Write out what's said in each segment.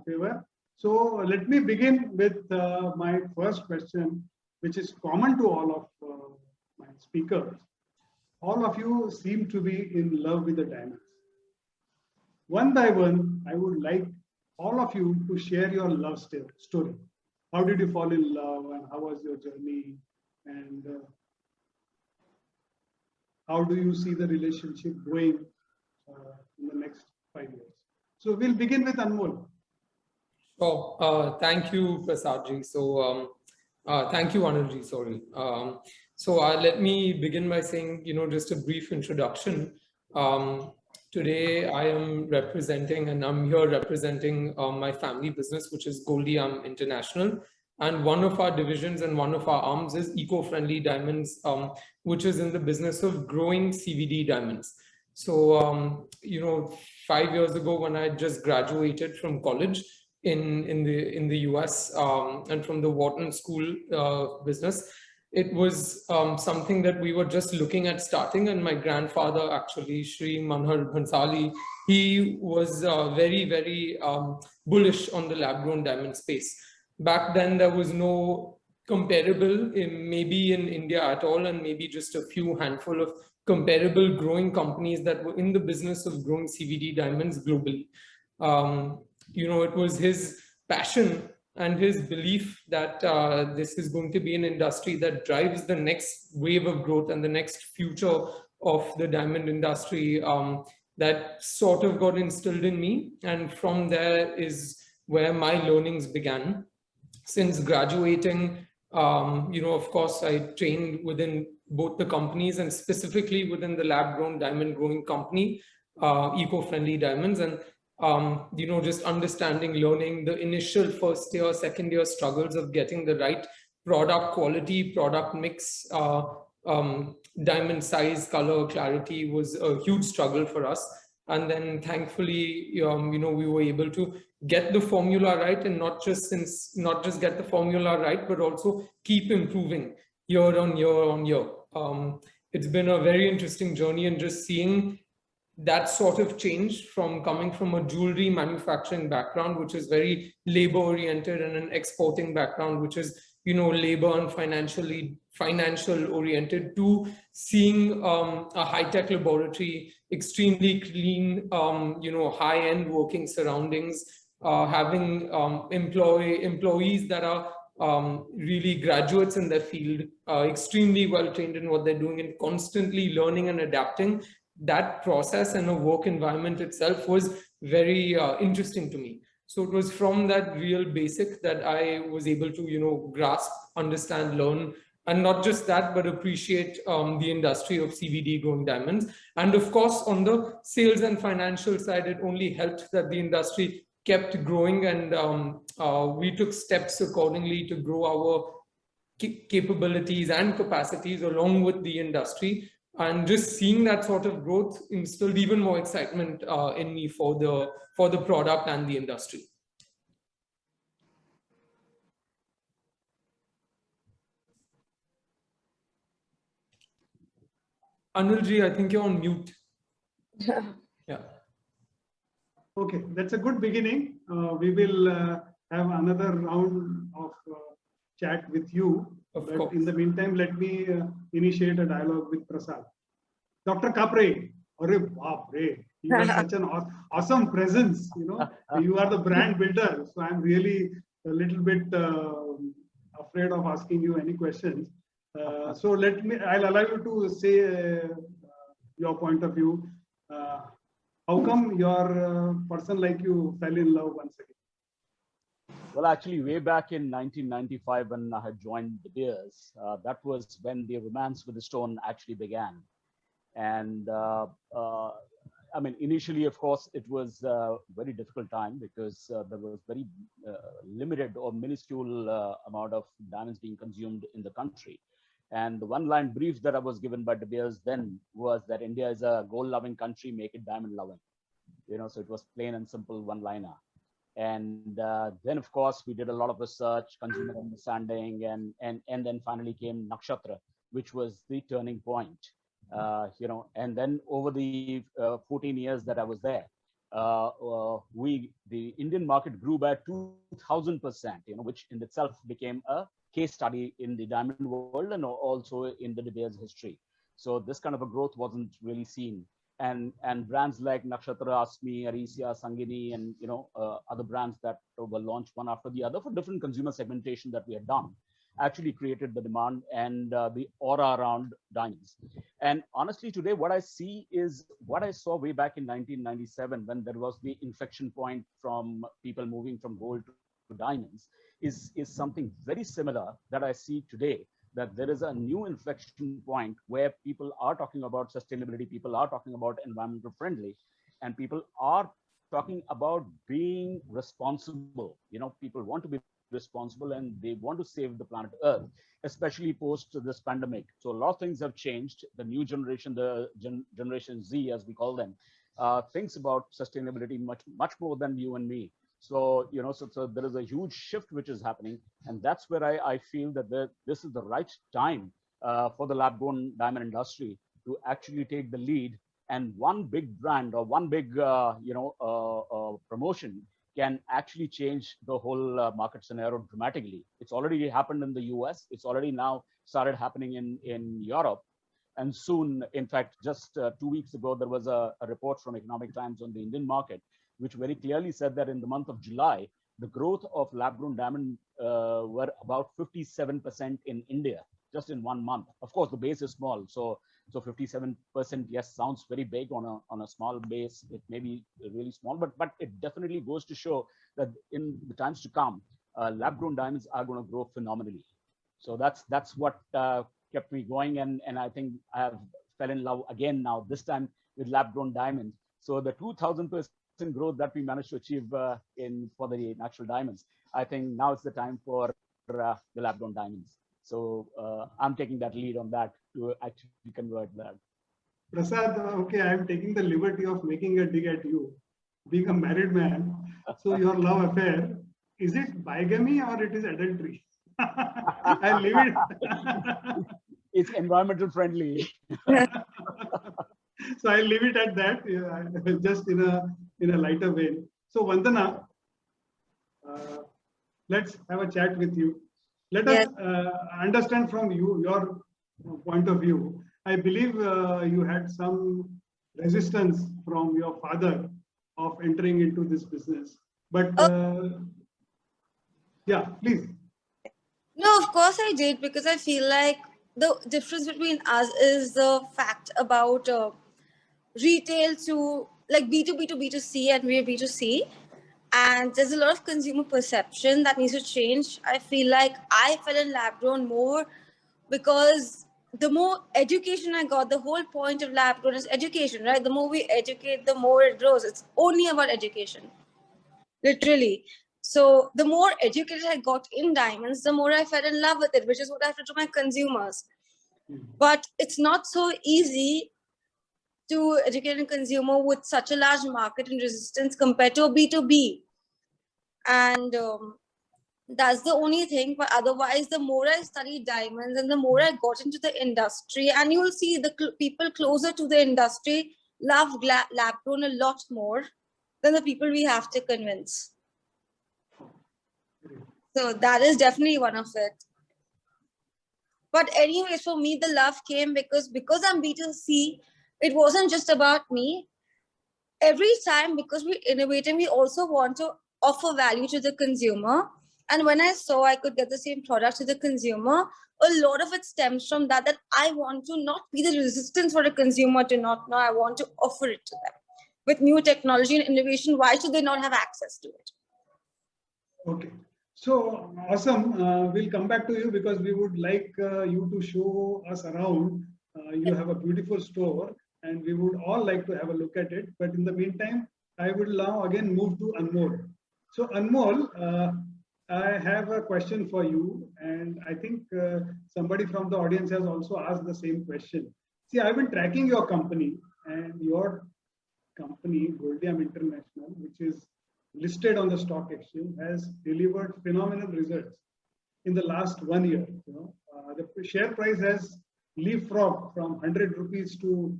favor. So let me begin with my first question, which is common to all of my speakers. All of you seem to be in love with the diamonds. One by one, I would like all of you to share your love story. How did you fall in love, and how was your journey, and how do you see the relationship going in the next 5 years? So we'll begin with Anmol. So thank you, Prasadji. So thank you, Anilji. Sorry. Let me begin by saying, just a brief introduction. Today, I am representing, and I'm here representing my family business, which is Goldie International. And one of our divisions and one of our arms is Eco-Friendly Diamonds, which is in the business of growing CVD diamonds. So, 5 years ago, when I just graduated from college in the US and from the Wharton School business, it was something that we were just looking at starting. And my grandfather, actually, Shri Manhar Bhansali, he was very, very bullish on the lab-grown diamond space. Back then, there was no comparable, maybe in India at all, and maybe just a few handful of comparable growing companies that were in the business of growing CVD diamonds globally. It was his passion and his belief that this is going to be an industry that drives the next wave of growth and the next future of the diamond industry that sort of got instilled in me. And from there is where my learnings began. Since graduating, of course, I trained within both the companies and specifically within the lab-grown diamond growing company, Eco-Friendly Diamonds. And just understanding, learning the initial first year, second year struggles of getting the right product quality, product mix, diamond size, color, clarity was a huge struggle for us. And then thankfully, we were able to get the formula right, and not just get the formula right, but also keep improving year on year on year. It's been a very interesting journey, and just seeing that sort of change from coming from a jewelry manufacturing background, which is very labor oriented, and an exporting background, which is, labor and financial oriented, to seeing a high-tech laboratory, extremely clean, high-end working surroundings, having employees that are really graduates in their field, extremely well trained in what they're doing, and constantly learning and adapting. That process and the work environment itself was very interesting to me. So it was from that real basic that I was able to, grasp, understand, learn, and not just that, but appreciate the industry of CVD growing diamonds. And of course, on the sales and financial side, it only helped that the industry kept growing, and we took steps accordingly to grow our capabilities and capacities along with the industry. And just seeing that sort of growth instilled even more excitement in me for the product and the industry. Anilji, I think you're on mute. Yeah. Okay, that's a good beginning. We will have another round of chat with you. But in the meantime, let me initiate a dialogue with Prasad. Dr. Kapre, Arre baap re, you are such an awesome presence. You are the brand builder. So I'm really a little bit afraid of asking you any questions. So I'll allow you to say your point of view. How come your person like you fell in love once again? Well, actually, way back in 1995, when I had joined De Beers, that was when the romance with the stone actually began. And I mean, initially, of course, it was a very difficult time because there was very limited or minuscule amount of diamonds being consumed in the country. And the one-line brief that I was given by De Beers then was that India is a gold-loving country, make it diamond-loving. So it was plain and simple one-liner. And then, of course, we did a lot of research, consumer understanding, and then finally came Nakshatra, which was the turning point. And then over the 14 years that I was there, the Indian market grew by 2,000%, which in itself became a case study in the diamond world and also in the De Beers history. So this kind of a growth wasn't really seen. And brands like Nakshatra, Asmi, Arisia, Sangini, and other brands that were launched one after the other for different consumer segmentation that we had done actually created the demand and the aura around diamonds. And honestly, today, what I see is what I saw way back in 1997 when there was the inflection point from people moving from gold to diamonds is something very similar that I see today, that there is a new inflection point where people are talking about sustainability, people are talking about environmental friendly, and people are talking about being responsible. People want to be responsible and they want to save the planet Earth, especially post this pandemic. So a lot of things have changed. The new generation, the Generation Z, as we call them, thinks about sustainability much more than you and me. So, so there is a huge shift which is happening. And that's where I feel that this is the right time for the lab-grown diamond industry to actually take the lead. And one big brand or one big, promotion can actually change the whole market scenario dramatically. It's already happened in the US. It's already now started happening in Europe. And soon, in fact, just 2 weeks ago, there was a report from Economic Times on the Indian market, which very clearly said that in the month of July, the growth of lab-grown diamond were about 57% in India, just in 1 month. Of course, the base is small. So 57%, yes, sounds very big on a small base. It may be really small, but it definitely goes to show that in the times to come, lab-grown diamonds are going to grow phenomenally. So that's what kept me going, and I think I have fell in love again now, this time with lab-grown diamonds. So the 2,000% growth that we managed to achieve for the natural diamonds, I think now it's the time for the lab-grown diamonds. So I'm taking that lead on that to actually convert that. Prasad, okay, I'm taking the liberty of making a dig at you, being a married man. So your love affair, is it bigamy or it is adultery? I'll leave it. It's environmental friendly. So I'll leave it at that, just in a lighter vein. So Vandana, let's have a chat with you. Let us understand from you, your point of view. I believe you had some resistance from your father of entering into this business. But yeah, please. No, of course I did, because I feel like the difference between us is the fact about retail to like B2B to B2C, and we're B2C. And there's a lot of consumer perception that needs to change. I feel like I fell in lab grown more because the more education I got, the whole point of lab grown is education, right? The more we educate, the more it grows. It's only about education, literally. So the more educated I got in diamonds, the more I fell in love with it, which is what I have to do to my consumers. But it's not so easy to educate a consumer with such a large market and resistance compared to a B2B. And that's the only thing. But otherwise, the more I studied diamonds and the more I got into the industry, and you'll see the people closer to the industry love lab grown a lot more than the people we have to convince. So that is definitely one of it. But anyways, for me, the love came because I'm B2C, it wasn't just about me. Every time, because we're innovating, we also want to offer value to the consumer. And when I saw I could get the same product to the consumer, a lot of it stems from that I want to not be the resistance for a consumer to not know. I want to offer it to them. With new technology and innovation, why should they not have access to it? Okay. So awesome. We'll come back to you because we would like you to show us around. You have a beautiful store and we would all like to have a look at it. But in the meantime, I will now again move to Anmol. So Anmol, I have a question for you. And I think somebody from the audience has also asked the same question. See, I've been tracking your company, and your company, Goldiam International, which is listed on the stock exchange, has delivered phenomenal results in the last 1 year. The share price has leapfrogged from 100 rupees to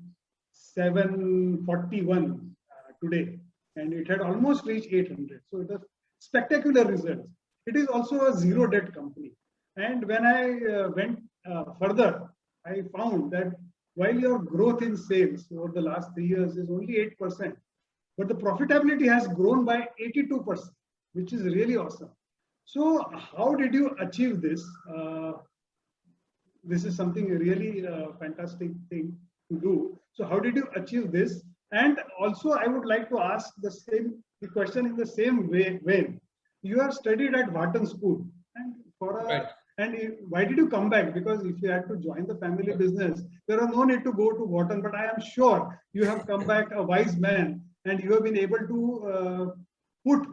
741 today. and it had almost reached 800. So it was spectacular results. It is also a zero debt company. And when I went further, I found that while your growth in sales over the last 3 years is only 8%, but the profitability has grown by 82%, which is really awesome. So how did you achieve this? This is something really fantastic thing to do. So how did you achieve this? And also I would like to ask the question in the same way. When you have studied at Wharton School, and why did you come back? Because if you had to join the family business, there are no need to go to Wharton, but I am sure you have come back a wise man and you have been able to put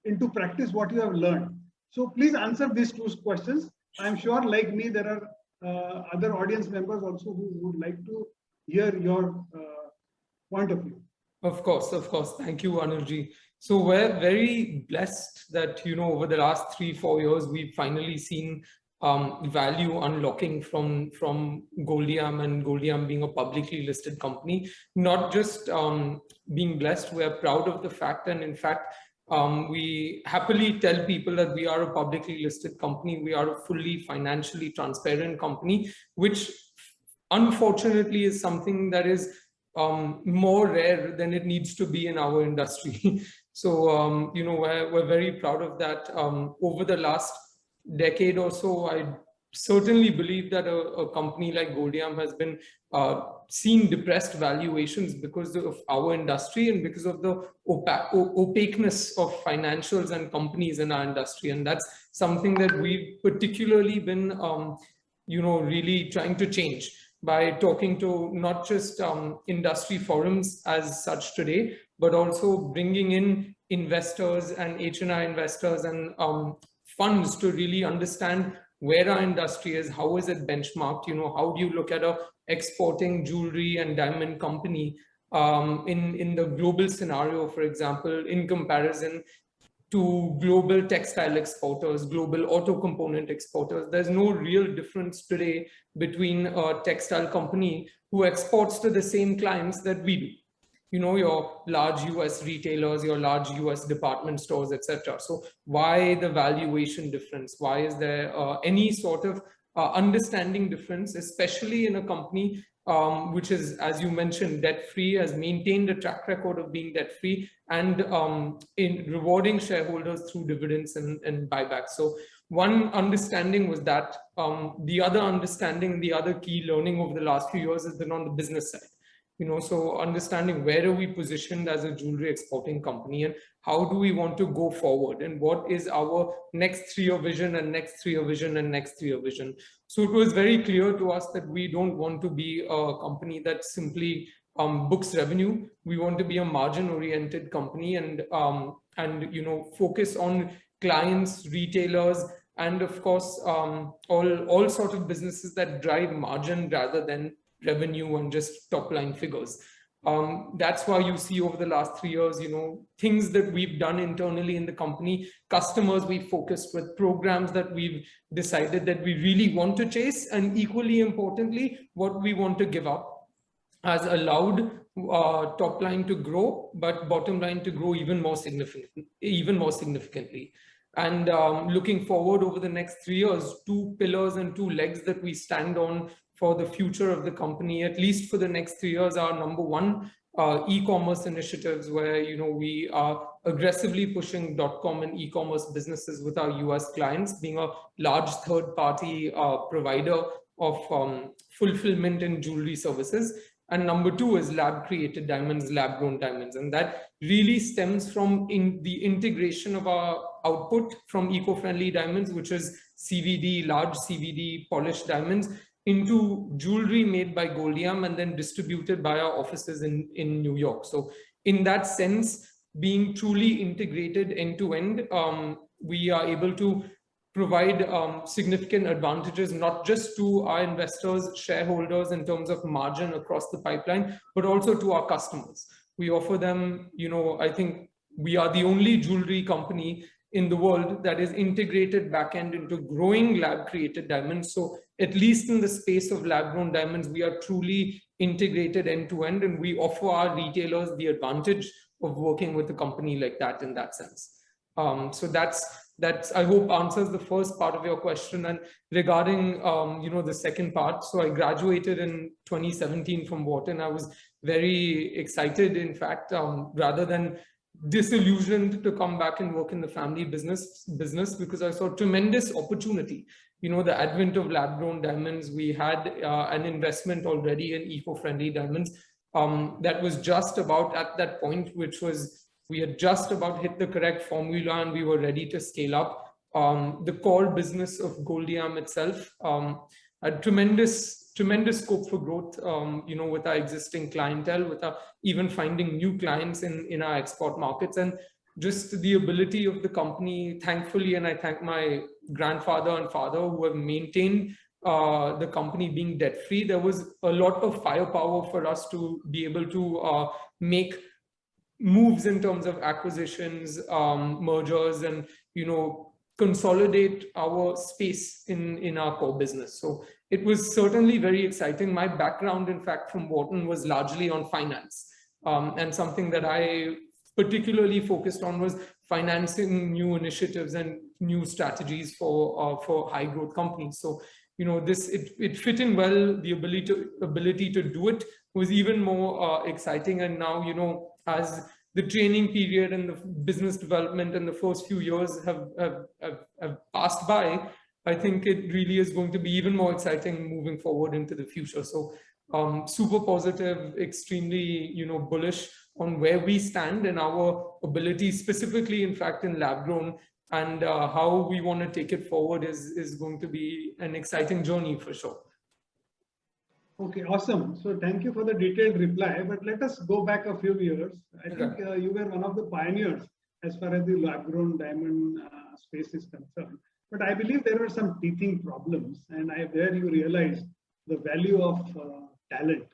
into practice what you have learned. So please answer these two questions. I'm sure like me, there are other audience members also who would like to hear your point of view. Of course. Thank you, Anurji. So we're very blessed that, over the last 3-4 years, we've finally seen value unlocking from Goldiam, and Goldiam being a publicly listed company. Not just being blessed, we're proud of the fact, and in fact, we happily tell people that we are a publicly listed company. We are a fully financially transparent company, which unfortunately is something that is more rare than it needs to be in our industry. So, we're very proud of that. Over the last decade or so, I certainly believe that a company like Goldiam has been seeing depressed valuations because of our industry and because of the opaqueness of financials and companies in our industry. And that's something that we've particularly been, really trying to change by talking to not just industry forums as such today, but also bringing in investors and HNI investors and funds to really understand where our industry is, how is it benchmarked, how do you look at a exporting jewelry and diamond company in the global scenario, for example, in comparison to global textile exporters, global auto component exporters. There's no real difference today between a textile company who exports to the same clients that we do. Your large US retailers, your large US department stores, etc. So why the valuation difference? Why is there any sort of understanding difference, especially in a company which is, as you mentioned, debt-free, has maintained a track record of being debt-free and in rewarding shareholders through dividends and buybacks. So one understanding was that. The other understanding, the other key learning over the last few years has been on the business side. So understanding where are we positioned as a jewelry exporting company and how do we want to go forward and what is our next 3-year vision and next 3-year vision and next 3-year vision. So it was very clear to us that we don't want to be a company that simply books revenue. We want to be a margin-oriented company and focus on clients, retailers, and of course, all sorts of businesses that drive margin rather than revenue and just top line figures. That's why you see over the last 3 years, things that we've done internally in the company, customers we focused with, programs that we've decided that we really want to chase, and equally importantly, what we want to give up has allowed top line to grow, but bottom line to grow even more significantly. And looking forward over the next 3 years, 2 pillars and 2 legs that we stand on for the future of the company, at least for the next 3 years, are number one, e-commerce initiatives, where we are aggressively pushing .com and e-commerce businesses with our US clients, being a large third-party provider of fulfillment and jewelry services. And number 2 is lab-created diamonds, lab-grown diamonds, and that really stems from the integration of our output from eco-friendly diamonds, which is CVD, large CVD polished diamonds, into jewelry made by Goldiam and then distributed by our offices in New York. So in that sense, being truly integrated end-to-end, we are able to provide significant advantages, not just to our investors, shareholders in terms of margin across the pipeline, but also to our customers. We offer them, I think we are the only jewelry company in the world that is integrated back-end into growing lab-created diamonds. So at least in the space of lab-grown diamonds, we are truly integrated end-to-end, and we offer our retailers the advantage of working with a company like that in that sense. So that's I hope answers the first part of your question. And regarding the second part, so I graduated in 2017 from Wharton. I was very excited, in fact, rather than disillusioned, to come back and work in the family business because I saw tremendous opportunity. The advent of lab-grown diamonds, we had an investment already in eco-friendly diamonds that was just about at that point, which was we had just about hit the correct formula and we were ready to scale up. The core business of Goldiam itself had tremendous scope for growth, with our existing clientele, with our even finding new clients in our export markets, and just the ability of the company, thankfully, and I thank my grandfather and father who have maintained the company being debt-free. There was a lot of firepower for us to be able to make moves in terms of acquisitions, mergers, and consolidate our space in our core business. So it was certainly very exciting. My background, in fact, from Wharton was largely on finance, and something that I particularly focused on was financing new initiatives and new strategies for high growth companies. So it fit in well. The ability to do it was even more exciting. And now as the training period and the business development and the first few years have passed by, I think it really is going to be even more exciting moving forward into the future. So super positive, extremely bullish on where we stand and our ability, specifically in fact in lab grown, and how we want to take it forward is going to be an exciting journey for sure. Okay, awesome. So thank you for the detailed reply, but let us go back a few years. I think you were one of the pioneers as far as the lab-grown diamond space is concerned. But I believe there were some teething problems, and there you realized the value of talent.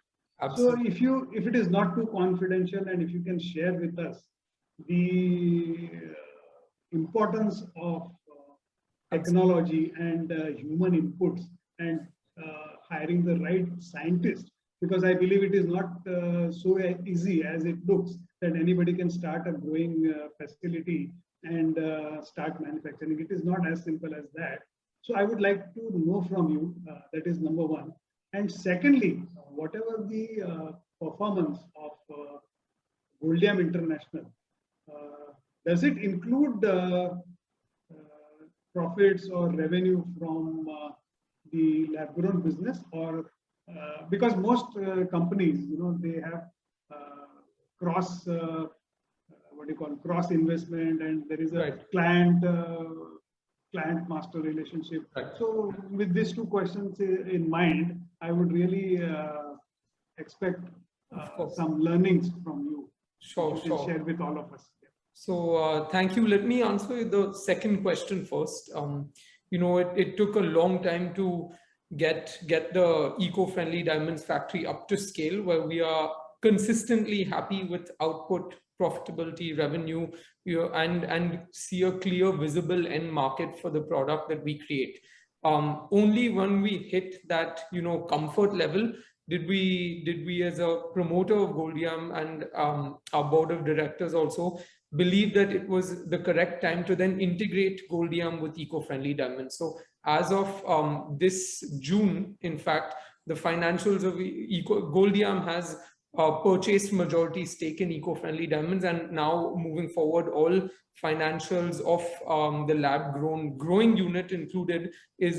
Absolutely. So if it is not too confidential, and if you can share with us the importance of technology and human inputs and hiring the right scientists, because I believe it is not so easy as it looks that anybody can start a growing facility and start manufacturing. It is not as simple as that. So I would like to know from you, that is number one. And secondly, whatever the performance of Goldiam International, does it include profits or revenue from the lab-grown business, or because most companies, they have cross investment, and there is a client master relationship. Right. So with these two questions in mind, I would really expect some learnings from you. Sure. Share with all of us. So thank you. Let me answer the second question first. It took a long time to get the eco-friendly diamonds factory up to scale, where we are consistently happy with output, profitability, revenue, and see a clear, visible end market for the product that we create. Only when we hit that comfort level did we as a promoter of Goldiam and our board of directors also believe that it was the correct time to then integrate Goldiam with eco-friendly diamonds. So as of this June, in fact, the financials of Goldiam has purchased majority stake in eco-friendly diamonds, and now moving forward, all financials of the lab-grown growing unit included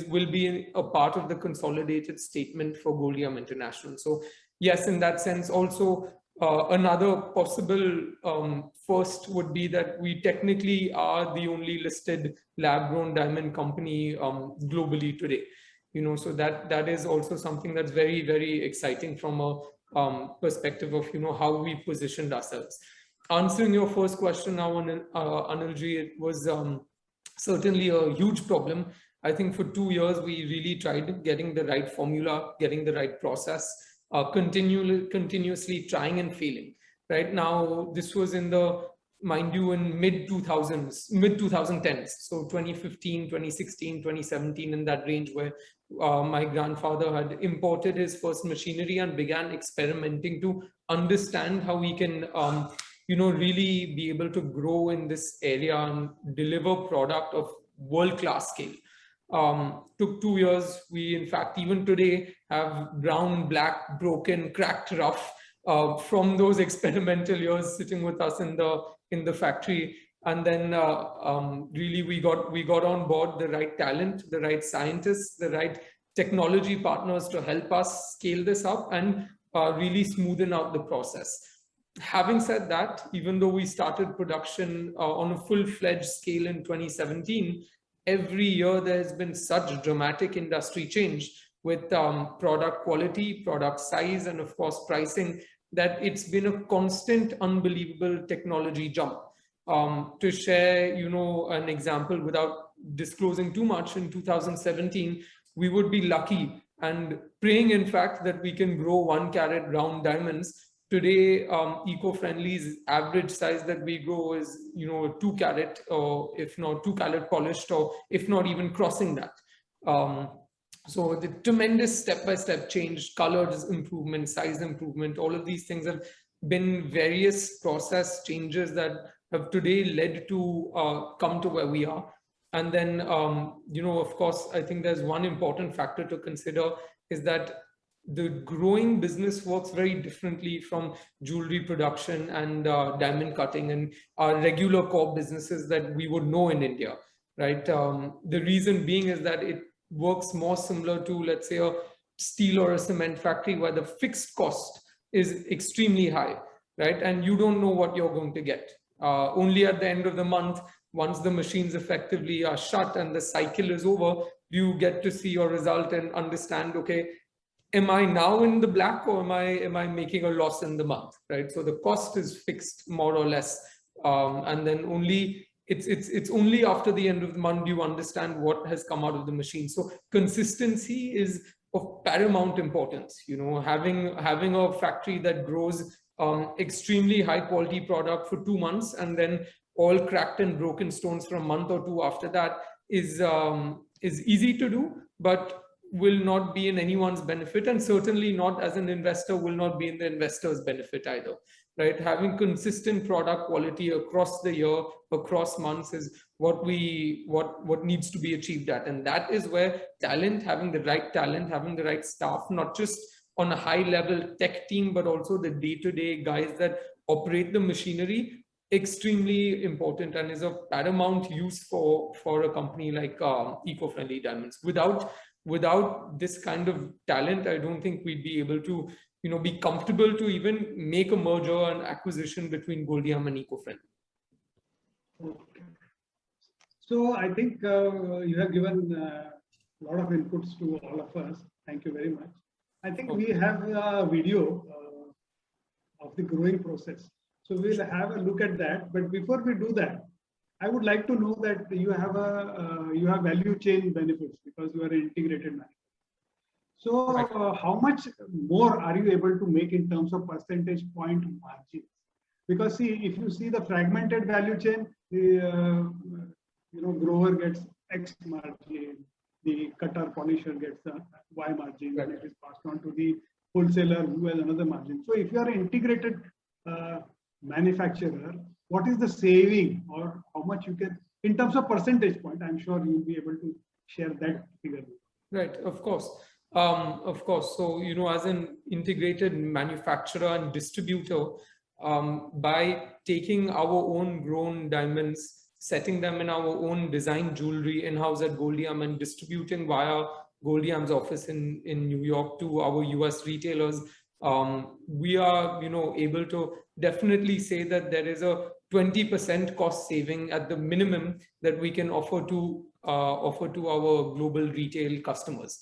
will be a part of the consolidated statement for Goldiam International. So yes, in that sense, also another possible first would be that we technically are the only listed lab-grown diamond company globally today. So that is also something that's very, very exciting from a perspective of how we positioned ourselves. Answering your first question now, Anilji, it was certainly a huge problem. I think for 2 years we really tried getting the right formula, getting the right process, continuously trying and failing. Right now, this was in the, mind you, in mid 2010s, so 2015, 2016, 2017, in that range, where my grandfather had imported his first machinery and began experimenting to understand how we can really be able to grow in this area and deliver product of world-class scale. Took 2 years. We, in fact, even today have brown, black, broken, cracked, rough from those experimental years sitting with us in the factory. And then really we got on board the right talent, the right scientists, the right technology partners to help us scale this up and really smoothen out the process. Having said that, even though we started production on a full-fledged scale in 2017, every year there has been such dramatic industry change with product quality, product size, and of course pricing, that it's been a constant, unbelievable technology jump. To share, an example without disclosing too much, in 2017, we would be lucky and praying, in fact, that we can grow 1 carat round diamonds. Today, Eco-Friendly's average size that we grow is, 2 carat, or if not 2 carat polished, or if not even crossing that. So the tremendous step-by-step change, colors improvement, size improvement, all of these things have been various process changes that have today led to come to where we are. And then, of course, I think there's one important factor to consider is that the growing business works very differently from jewelry production and diamond cutting and our regular core businesses that we would know in India, right? The reason being is that it works more similar to, let's say, a steel or a cement factory where the fixed cost is extremely high, right? And you don't know what you're going to get. Only at the end of the month, once the machines effectively are shut and the cycle is over, you get to see your result and understand, okay, am I now in the black, or am I making a loss in the month, right? So the cost is fixed more or less, and then only it's only after the end of the month you understand what has come out of the machine. So consistency is of paramount importance. Having a factory that grows extremely high quality product for 2 months and then all cracked and broken stones for a month or 2 after that is easy to do, but will not be in anyone's benefit, and certainly not, as an investor, will not be in the investor's benefit either, right? Having consistent product quality across the year, across months, is what needs to be achieved at. And that is where talent, having the right staff, not just on a high level tech team, but also the day-to-day guys that operate the machinery, extremely important and is of paramount use for a company like Eco-Friendly Diamonds. Without this kind of talent, I don't think we'd be able to, be comfortable to even make a merger and acquisition between Goldiam and Eco-Friendly. Okay. So I think you have given a lot of inputs to all of us. Thank you very much. I think we have a video of the growing process. So we'll have a look at that. But before we do that, I would like to know that you have value chain benefits because you are an integrated manufacturer. So how much more are you able to make in terms of percentage point margins? Because see, if you see the fragmented value chain, the grower gets X margin, the cutter polisher gets the Y margin, and it is passed on to the wholesaler who has another margin. So if you are an integrated manufacturer, what is the saving, or how much you can, in terms of percentage point? I'm sure you'll be able to share that figure. Right, of course. So, as an integrated manufacturer and distributor, by taking our own grown diamonds, setting them in our own design jewelry in-house at Goldiam and distributing via Goldiam's office in New York to our US retailers, we are, able to definitely say that there is a 20% cost saving at the minimum that we can offer to our global retail customers.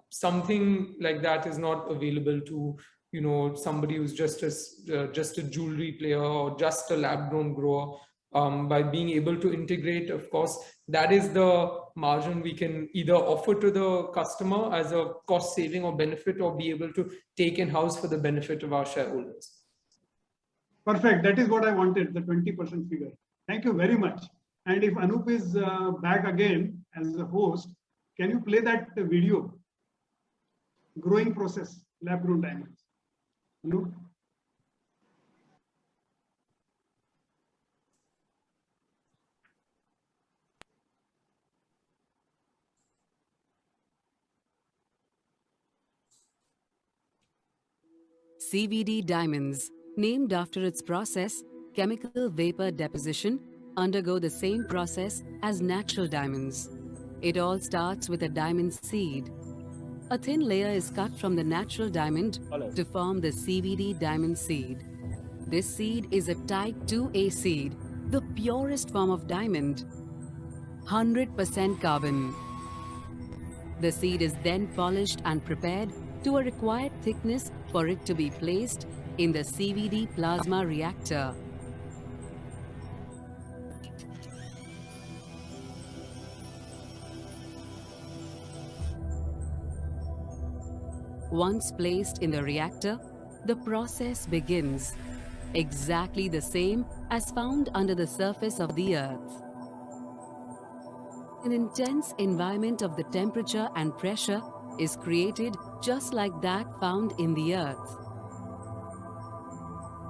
Something like that is not available to somebody who's just a jewelry player or just a lab-grown grower. By being able to integrate, of course, that is the margin we can either offer to the customer as a cost saving or benefit, or be able to take in-house for the benefit of our shareholders. Perfect. That is what I wanted, the 20% figure. Thank you very much. And if Anup is back again as a host, can you play that video? Growing process, lab-grown diamonds. Anup? CVD diamonds, named after its process, chemical vapor deposition, undergo the same process as natural diamonds. It all starts with a diamond seed. A thin layer is cut from the natural diamond to form the CVD diamond seed. This seed is a type 2A seed, the purest form of diamond, 100% carbon. The seed is then polished and prepared to a required thickness for it to be placed in the CVD plasma reactor. Once placed in the reactor, the process begins, exactly the same as found under the surface of the earth. An intense environment of the temperature and pressure is created just like that found in the earth.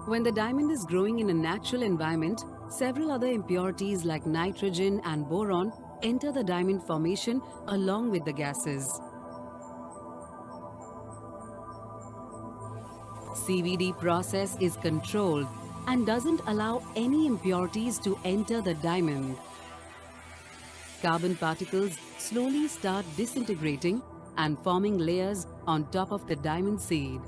When the diamond is growing in a natural environment, several other impurities like nitrogen and boron enter the diamond formation along with the gases. CVD process is controlled and doesn't allow any impurities to enter the diamond. Carbon particles slowly start disintegrating and forming layers on top of the diamond seed.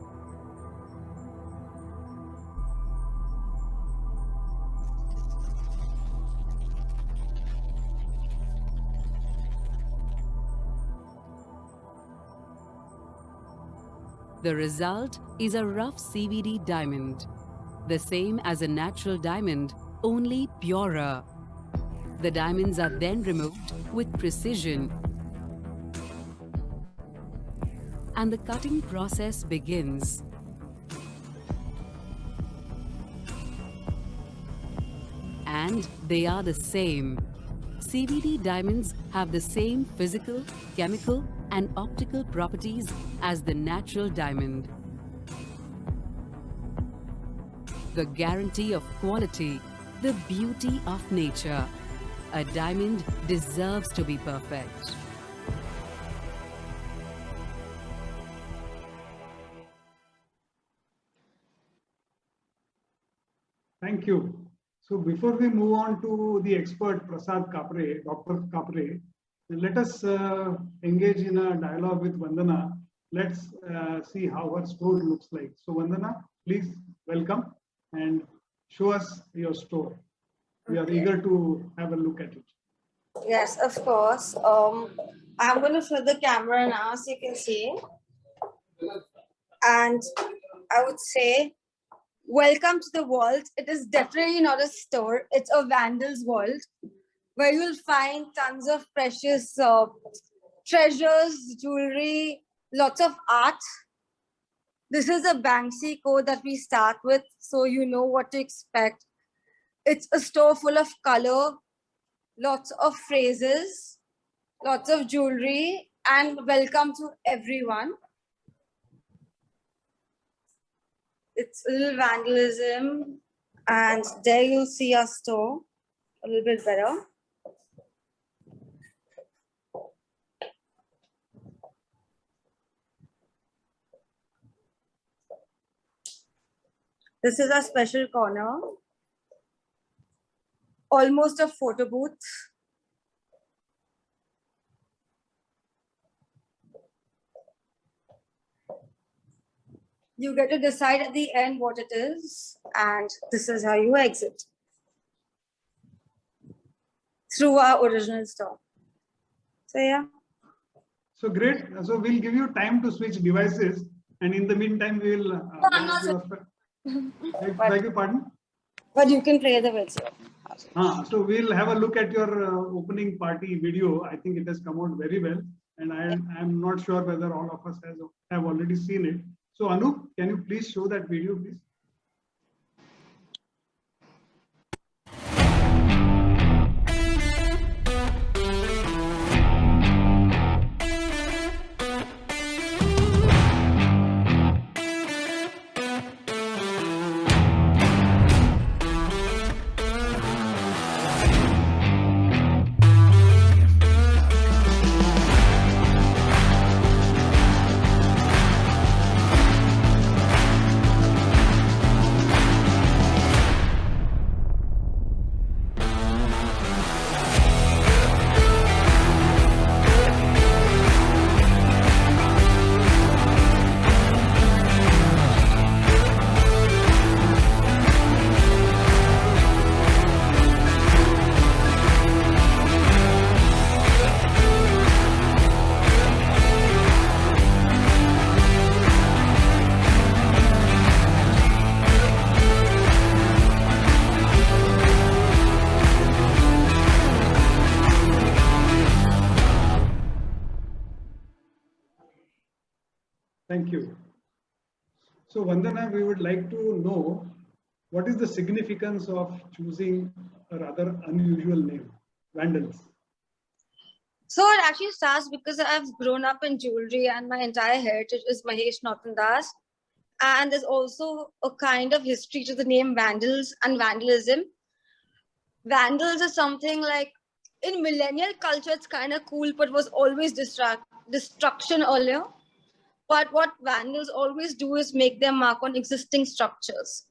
The result is a rough CVD diamond, the same as a natural diamond, only purer. The diamonds are then removed with precision, and the cutting process begins. And they are the same. CVD diamonds have the same physical, chemical, and optical properties as the natural diamond. The guarantee of quality, the beauty of nature. A diamond deserves to be perfect. Thank you. So before we move on to the expert Prasad Kapre, Dr. Kapre, let us engage in a dialogue with Vandana. Let's see how her store looks like. So Vandana, please welcome and show us your store. We are eager to have a look at it. Yes, of course. I'm going to flip the camera now so you can see. And I would say, welcome to the world. It is definitely not a store. It's a vandal's world where you'll find tons of precious treasures, jewelry, lots of art. This is a Banksy code that we start with, so you know what to expect. It's a store full of color, lots of phrases, lots of jewelry, and welcome to everyone. It's a little vandalism, and there you'll see our store a little bit better. This is our special corner, almost a photo booth. You get to decide at the end what it is, and this is how you exit through our original store. So yeah. So great. So we'll give you time to switch devices, and in the meantime, we will. Beg your pardon? But you can play the video. So we'll have a look at your opening party video. I think it has come out very well, and I'm not sure whether all of us have already seen it. So Anup, can you please show that video, please? Thank you. So Vandana, we would like to know what is the significance of choosing a rather unusual name, Vandals? So it actually starts because I've grown up in jewelry and my entire heritage is Mahesh Naughton Das. And there's also a kind of history to the name Vandals and vandalism. Vandals is something like in millennial culture, it's kind of cool, but was always destruction earlier. But what vandals always do is make their mark on existing structures.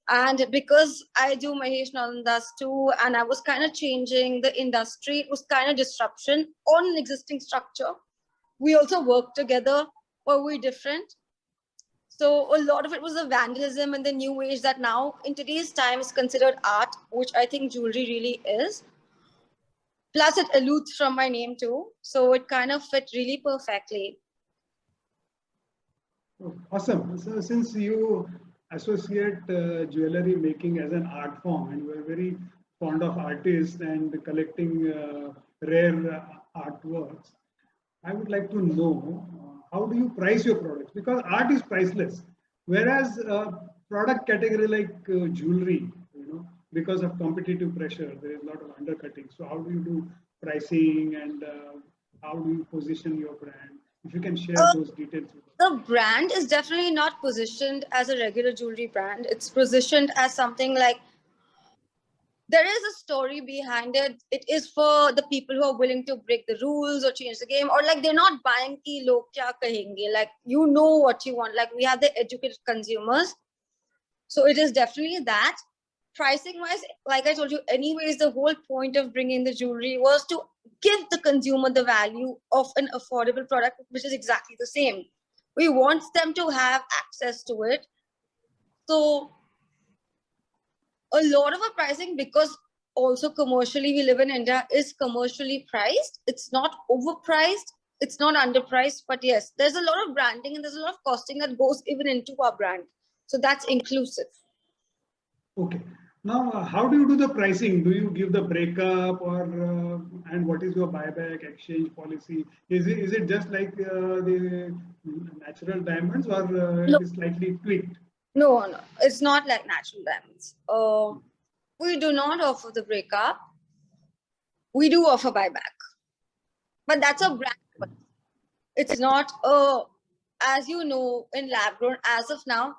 And because I do Mahesh Naughton Das too, and I was kind of changing the industry, it was kind of disruption on an existing structure. We also worked together, but we're different. So a lot of it was the vandalism and the new age that now in today's time is considered art, which I think jewelry really is. Plus it alludes from my name too. So it kind of fit really perfectly. Oh, awesome. So since you associate jewelry making as an art form and you are very fond of artists and collecting rare artworks, I would like to know how do you price your products? Because art is priceless, whereas product category like jewelry, because of competitive pressure, there is a lot of undercutting. So how do you do pricing and how do you position your brand? If you can share those details with us. The brand is definitely not positioned as a regular jewelry brand. It's positioned as something like there is a story behind it. It is for the people who are willing to break the rules or change the game, or like they're not buying ki log kya kahenge. Like you know what you want. Like we have the educated consumers. So it is definitely that. Pricing wise, like I told you, anyways, the whole point of bringing the jewelry was to give the consumer the value of an affordable product, which is exactly the same. We want them to have access to it. So a lot of our pricing, because also commercially we live in India, is commercially priced. It's not overpriced. It's not underpriced. But yes, there's a lot of branding and there's a lot of costing that goes even into our brand. So that's inclusive. Okay. Now, how do you do the pricing? Do you give the breakup or and what is your buyback exchange policy? Is it just like the natural diamonds or No. it is slightly tweaked? No, it's not like natural diamonds. We do not offer the breakup. We do offer buyback, but that's a brand. It's not as you know, in lab grown as of now,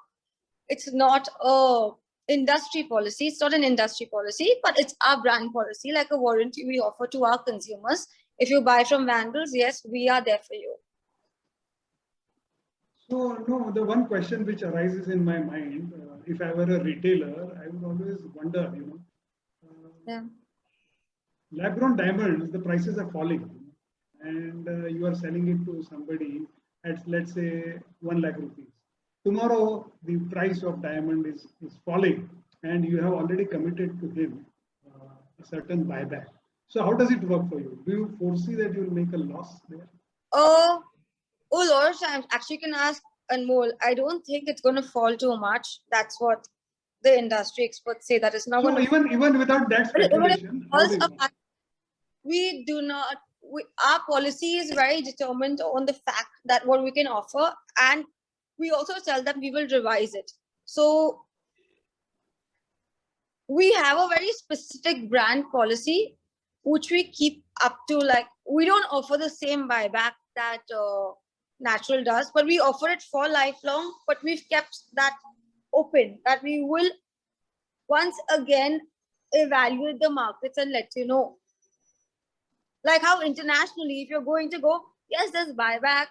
it's not a industry policy. It's not an industry policy, but it's our brand policy, like a warranty we offer to our consumers. If you buy from Vandals, yes, we are there for you. So, no, the one question which arises in my mind, if I were a retailer, I would always wonder, Yeah. lab-grown diamonds, the prices are falling, and you are selling it to somebody at, let's say, 1 lakh rupees. Tomorrow, the price of diamond is falling, and you have already committed to him a certain buyback. So, how does it work for you? Do you foresee that you will make a loss there? A lot of times, actually, you can ask Anmol. I don't think it's going to fall too much. That's what the industry experts say. That is not So going to. even without that speculation, we do not. Our policy is very determined on the fact that what we can offer, and we also tell them we will revise it. So we have a very specific brand policy, which we keep up to. Like we don't offer the same buyback that Natural does, but we offer it for lifelong. But we've kept that open, that we will once again evaluate the markets and let you know. Like how internationally, if you're going to go, yes, there's buyback.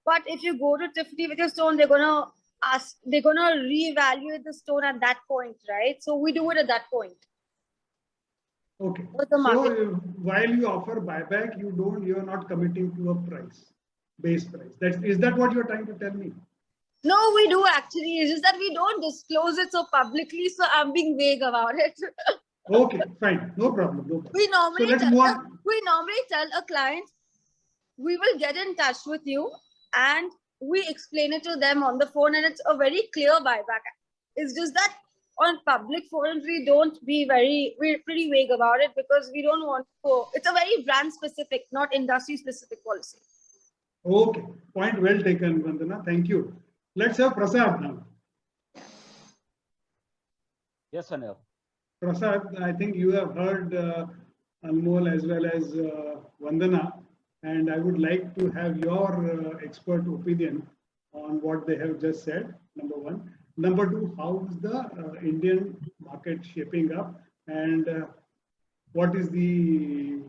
But if you go to Tiffany with your stone, they're gonna reevaluate the stone at that point, right? So we do it at that point. Okay. So while you offer buyback, you're not committing to a base price. Is that what you're trying to tell me? No, we do actually. It's just that we don't disclose it so publicly, so I'm being vague about it. Okay, fine. No problem. We normally tell a client, we will get in touch with you and we explain it to them on the phone, and it's a very clear buyback. It's just that on public forums, we're pretty vague about it because we don't want to, it's a very brand specific, not industry specific policy. Okay, point well taken, Vandana. Thank you. Let's have Prasad now. Yes, Anil. Prasad, I think you have heard Anmol as well as Vandana, and I would like to have your expert opinion on what they have just said, number one. Number two, how is the Indian market shaping up, and what are the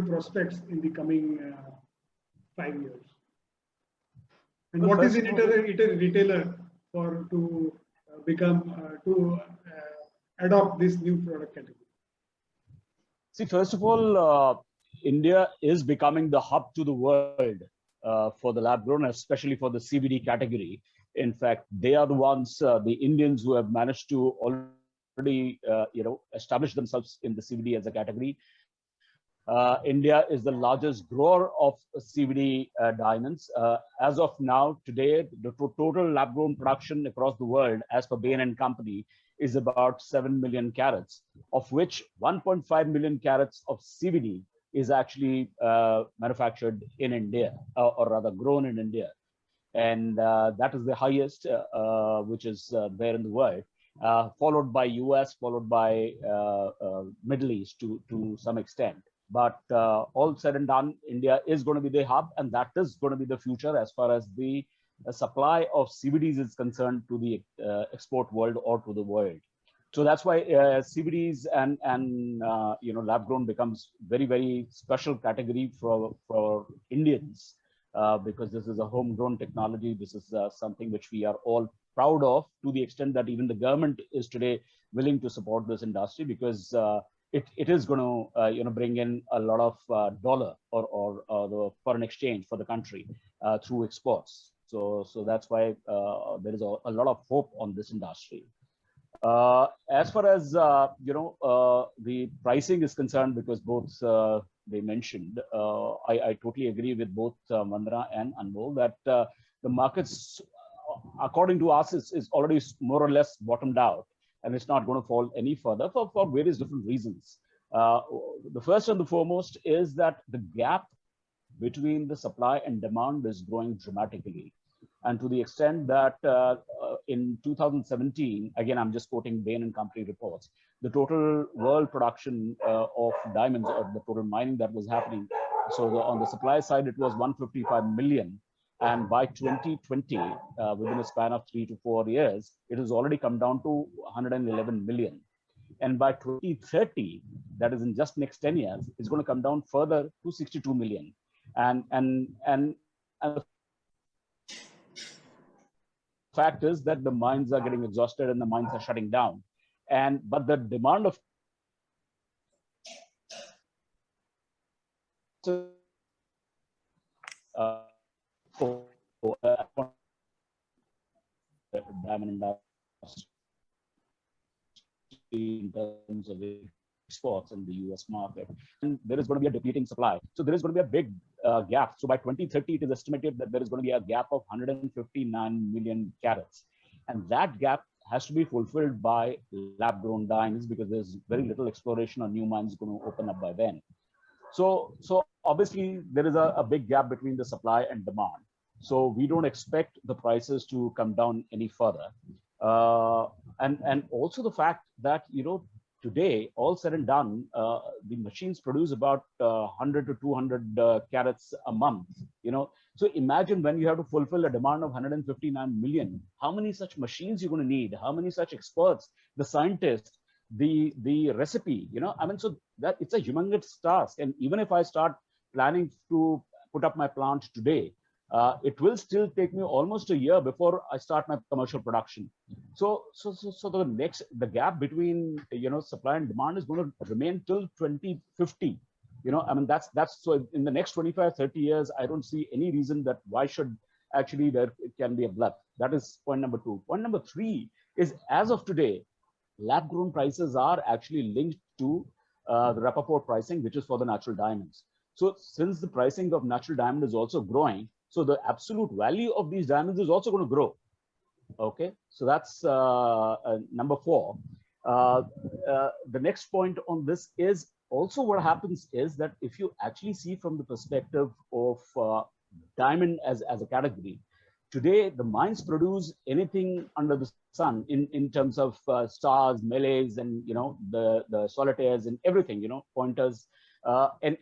prospects in the coming 5 years? And Well, what is first it of all, a retailer for to become adopt this new product category? see, first of all, India is becoming the hub to the world for the lab grown, especially for the CBD category. In fact, they are the ones, the Indians who have managed to already, establish themselves in the CBD as a category. India is the largest grower of CBD diamonds. As of now, today, the total lab-grown production across the world, as per Bain & Company, is about 7 million carats, of which 1.5 million carats of CBD is actually manufactured in India, or rather grown in India. And that is the highest, which is there in the world, followed by US, followed by Middle East to some extent. But all said and done, India is going to be the hub, and that is going to be the future as far as the supply of CBDs is concerned to the export world or to the world. So that's why CBDs and lab grown becomes very, very special category for Indians, because this is a homegrown technology. This is something which we are all proud of, to the extent that even the government is today willing to support this industry, because it is going to bring in a lot of dollar or the foreign exchange for the country through exports. So that's why there is a lot of hope on this industry. As far as the pricing is concerned, because both they mentioned, I totally agree with both Vandana and Anmol that the markets, according to us, is already more or less bottomed out, and it's not going to fall any further for various different reasons. The first and the foremost is that the gap between the supply and demand is growing dramatically. And to the extent that in 2017, again, I'm just quoting Bain & Company reports, the total world production of diamonds, or the total mining that was happening, so on the supply side, it was 155 million. And by 2020, within a span of 3 to 4 years, it has already come down to 111 million. And by 2030, that is in just next 10 years, it's going to come down further to 62 million. And the fact is that the mines are getting exhausted and the mines are shutting down. But the demand of diamond industry in terms of exports in the US market, and there is going to be a depleting supply. So there is going to be a big gap. So by 2030, it is estimated that there is going to be a gap of 159 million carats. And that gap has to be fulfilled by lab-grown diamonds, because there's very little exploration or new mines going to open up by then. So obviously, there is a big gap between the supply and demand. So we don't expect the prices to come down any further. And also the fact that, today, all said and done, the machines produce about 100 to 200 carats a month. So imagine when you have to fulfill a demand of 159 million, how many such machines you're going to need, how many such experts, the scientists, the recipe, so that it's a humongous task. And even if I start planning to put up my plant today, it will still take me almost a year before I start my commercial production. So the gap between supply and demand is going to remain till 2050. That's so in the next 25, 30 years, I don't see any reason that why should actually there can be a blip. That is point number two. Point number three is, as of today, lab-grown prices are actually linked to the Rappaport pricing, which is for the natural diamonds. So since the pricing of natural diamond is also growing, so the absolute value of these diamonds is also going to grow. Okay, so that's number four. The next point on this is also what happens is that if you actually see from the perspective of diamond as a category. Today, the mines produce anything under the sun in terms of stars, melees, and the solitaires and everything, pointers, and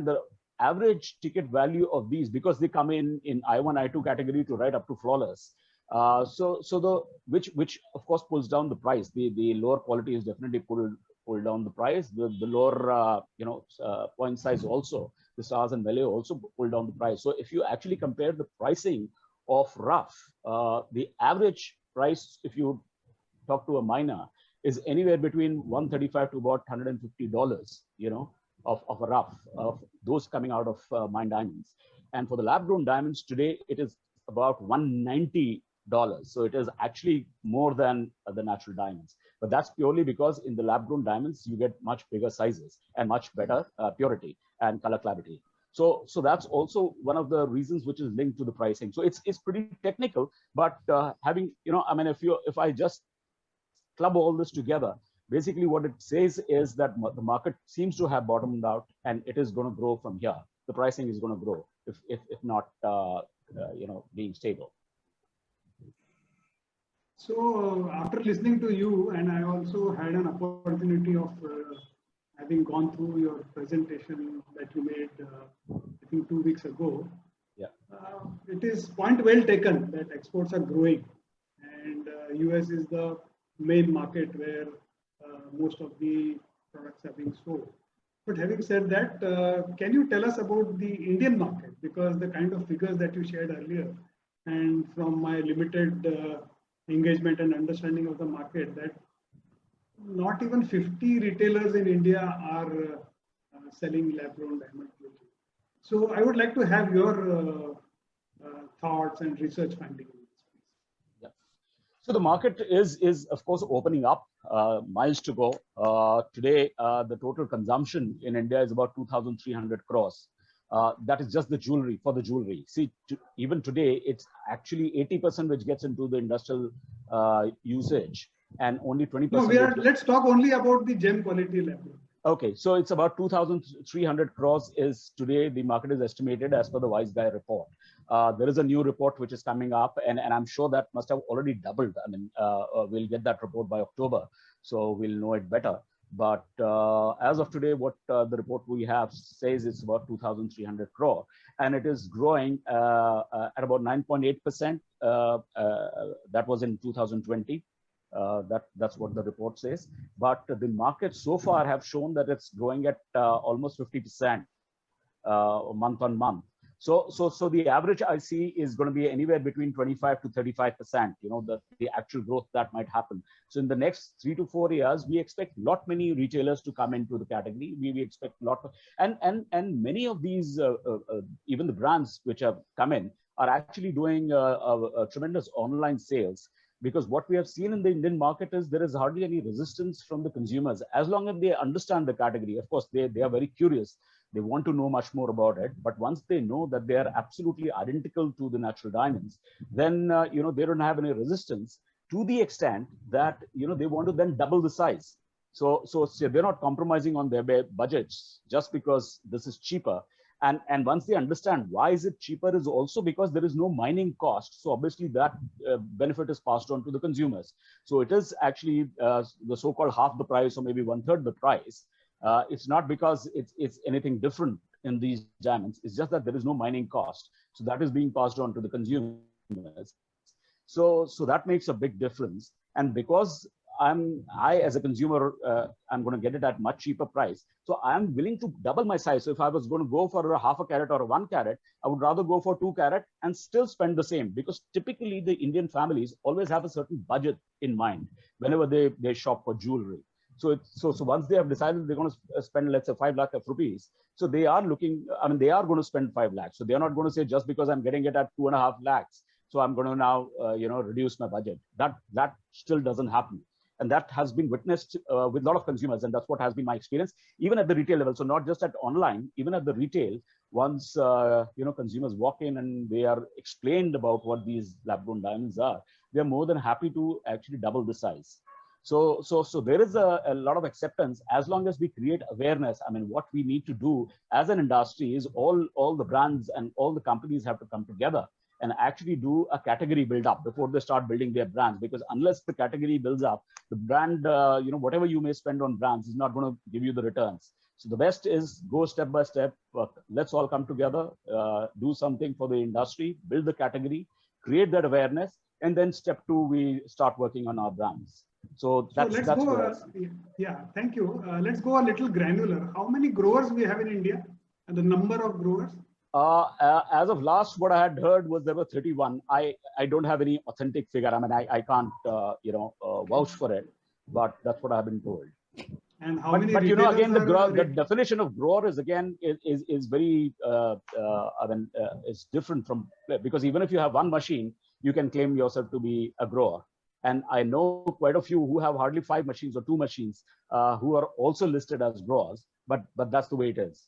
the average ticket value of these, because they come in I1, I2 category to right up to flawless. So the which of course pulls down the price. The lower quality is definitely pull down the price. The lower point size also, the stars and melee also pull down the price. So if you actually compare the pricing of rough, the average price, if you talk to a miner, is anywhere between $135 to about $150, of a rough, of those coming out of mine diamonds. And for the lab-grown diamonds today, it is about $190. So it is actually more than the natural diamonds. But that's purely because in the lab-grown diamonds, you get much bigger sizes and much better purity and color clarity. So that's also one of the reasons which is linked to the pricing. So it's pretty technical, but having, if I just club all this together, basically what it says is that the market seems to have bottomed out and it is going to grow from here. The pricing is going to grow if not, being stable. So after listening to you, and I also had an opportunity of having gone through your presentation that you made, I think 2 weeks ago. Yeah. It is point well taken that exports are growing, and US is the main market where most of the products are being sold. But having said that, can you tell us about the Indian market? Because the kind of figures that you shared earlier, and from my limited engagement and understanding of the market, that not even 50 retailers in India are selling lab-grown diamond jewelry. So I would like to have your thoughts and research findings. Yeah. So the market is of course opening up, miles to go. Today, the total consumption in India is about 2,300 crores. That is just the jewelry, for the jewelry. See, even today, it's actually 80% which gets into the industrial usage, and only 20%. No, let's talk only about the gem quality level. Okay, so it's about 2,300 crores is today the market is estimated as per the Wise Guy report. There is a new report which is coming up, and I'm sure that must have already doubled. I mean, we'll get that report by October, so we'll know it better. But as of today, what the report we have says it's about 2,300 crore, and it is growing at about 9.8%. That was in 2020. That's what the report says. But the markets so far have shown that it's growing at almost 50% month on month. So the average I see is going to be anywhere between 25 to 35%, the actual growth that might happen. So in the next 3 to 4 years, we expect many retailers to come into the category. We expect and many of these, even the brands which have come in, are actually doing a tremendous online sales. Because what we have seen in the Indian market is there is hardly any resistance from the consumers, as long as they understand the category. Of course, they are very curious. They want to know much more about it. But once they know that they are absolutely identical to the natural diamonds, then, they don't have any resistance, to the extent that, they want to then double the size. So they're not compromising on their budgets just because this is cheaper. And once they understand why is it cheaper, is also because there is no mining cost. So obviously that benefit is passed on to the consumers. So it is actually the so-called half the price, or maybe 1/3 the price. It's not because it's anything different in these diamonds. It's just that there is no mining cost. So that is being passed on to the consumers. So that makes a big difference. And because I as a consumer, I'm going to get it at much cheaper price. So I'm willing to double my size. So if I was going to go for a 1/2 carat or a 1 carat, I would rather go for 2 carat and still spend the same, because typically the Indian families always have a certain budget in mind whenever they shop for jewelry. So once they have decided they're going to spend, let's say, 5 lakh of rupees, so they are they are going to spend 5 lakhs. So they're not going to say, just because I'm getting it at 2.5 lakhs, so I'm going to now, reduce my budget. That still doesn't happen. And that has been witnessed with a lot of consumers. And that's what has been my experience, even at the retail level. So not just at online, even at the retail, once, consumers walk in and they are explained about what these lab-grown diamonds are, they're more than happy to actually double the size. So there is a lot of acceptance as long as we create awareness. I mean, what we need to do as an industry is all the brands and all the companies have to come together and actually do a category build up before they start building their brands. Because unless the category builds up, the brand, whatever you may spend on brands is not going to give you the returns. So the best is go step by step. Let's all come together, do something for the industry, build the category, create that awareness, and then step 2, we start working on our brands. So that's go, yeah, thank you. Let's go a little granular. How many growers we have in India and the number of growers? As of last, what I had heard was there were 31. I don't have any authentic figure. I mean, I can't, vouch for it, but that's what I've been told. And how many? But again, the definition of grower is again is very it's different from, because even if you have one machine, you can claim yourself to be a grower. And I know quite a few who have hardly 5 machines or 2 machines who are also listed as growers, but that's the way it is.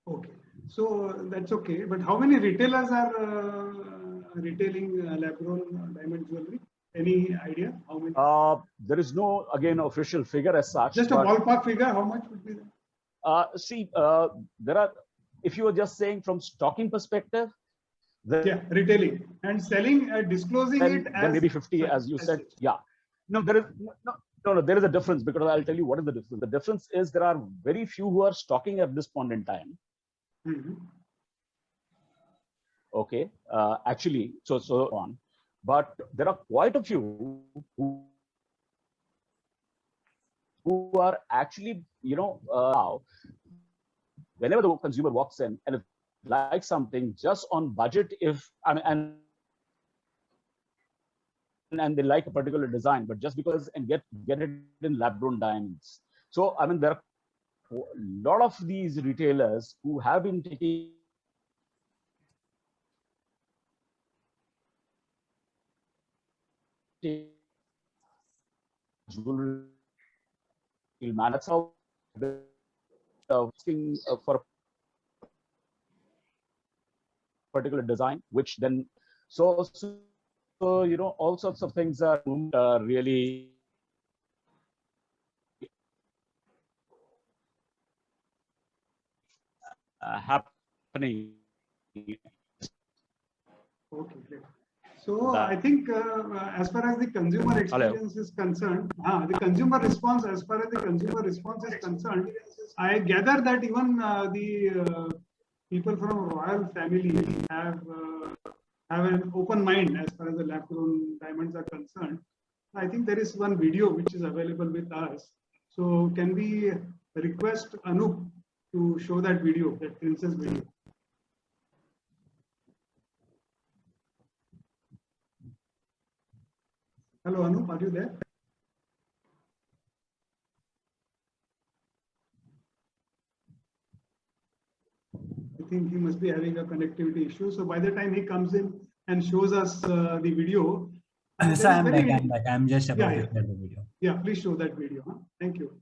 Okay, so that's okay. But how many retailers are retailing lab-grown diamond jewelry? Any idea? How many? There is no, again, official figure as such. Just a ballpark figure, how much would be that? There are, if you are just saying from stocking perspective, retailing and selling, disclosing it as maybe 50, as you said. Yeah, no, there is no, there is a difference, because I'll tell you what is the difference. The difference is there are very few who are stocking at this point in time. Mm-hmm. Okay, actually, so on, but there are quite a few who are actually, now, whenever the consumer walks in and like something just on budget, and they like a particular design, but just because, and get it in lab-grown diamonds. So I mean, there are a lot of these retailers who have been taking jewelry man. That's how asking for particular design, which then so all sorts of things are really happening. Okay, great. So I think as far as the consumer experience is concerned, the consumer response, as far as the consumer response is concerned, I gather that even the people from royal family have an open mind as far as the lab-grown diamonds are concerned. I think there is one video which is available with us. So can we request Anup to show that video, that princess video? Hello, Anup, are you there? I think he must be having a connectivity issue. So by the time he comes in and shows us the video. Yes, I'm back. I'm just about to share the video. Yeah, please show that video. Huh? Thank you.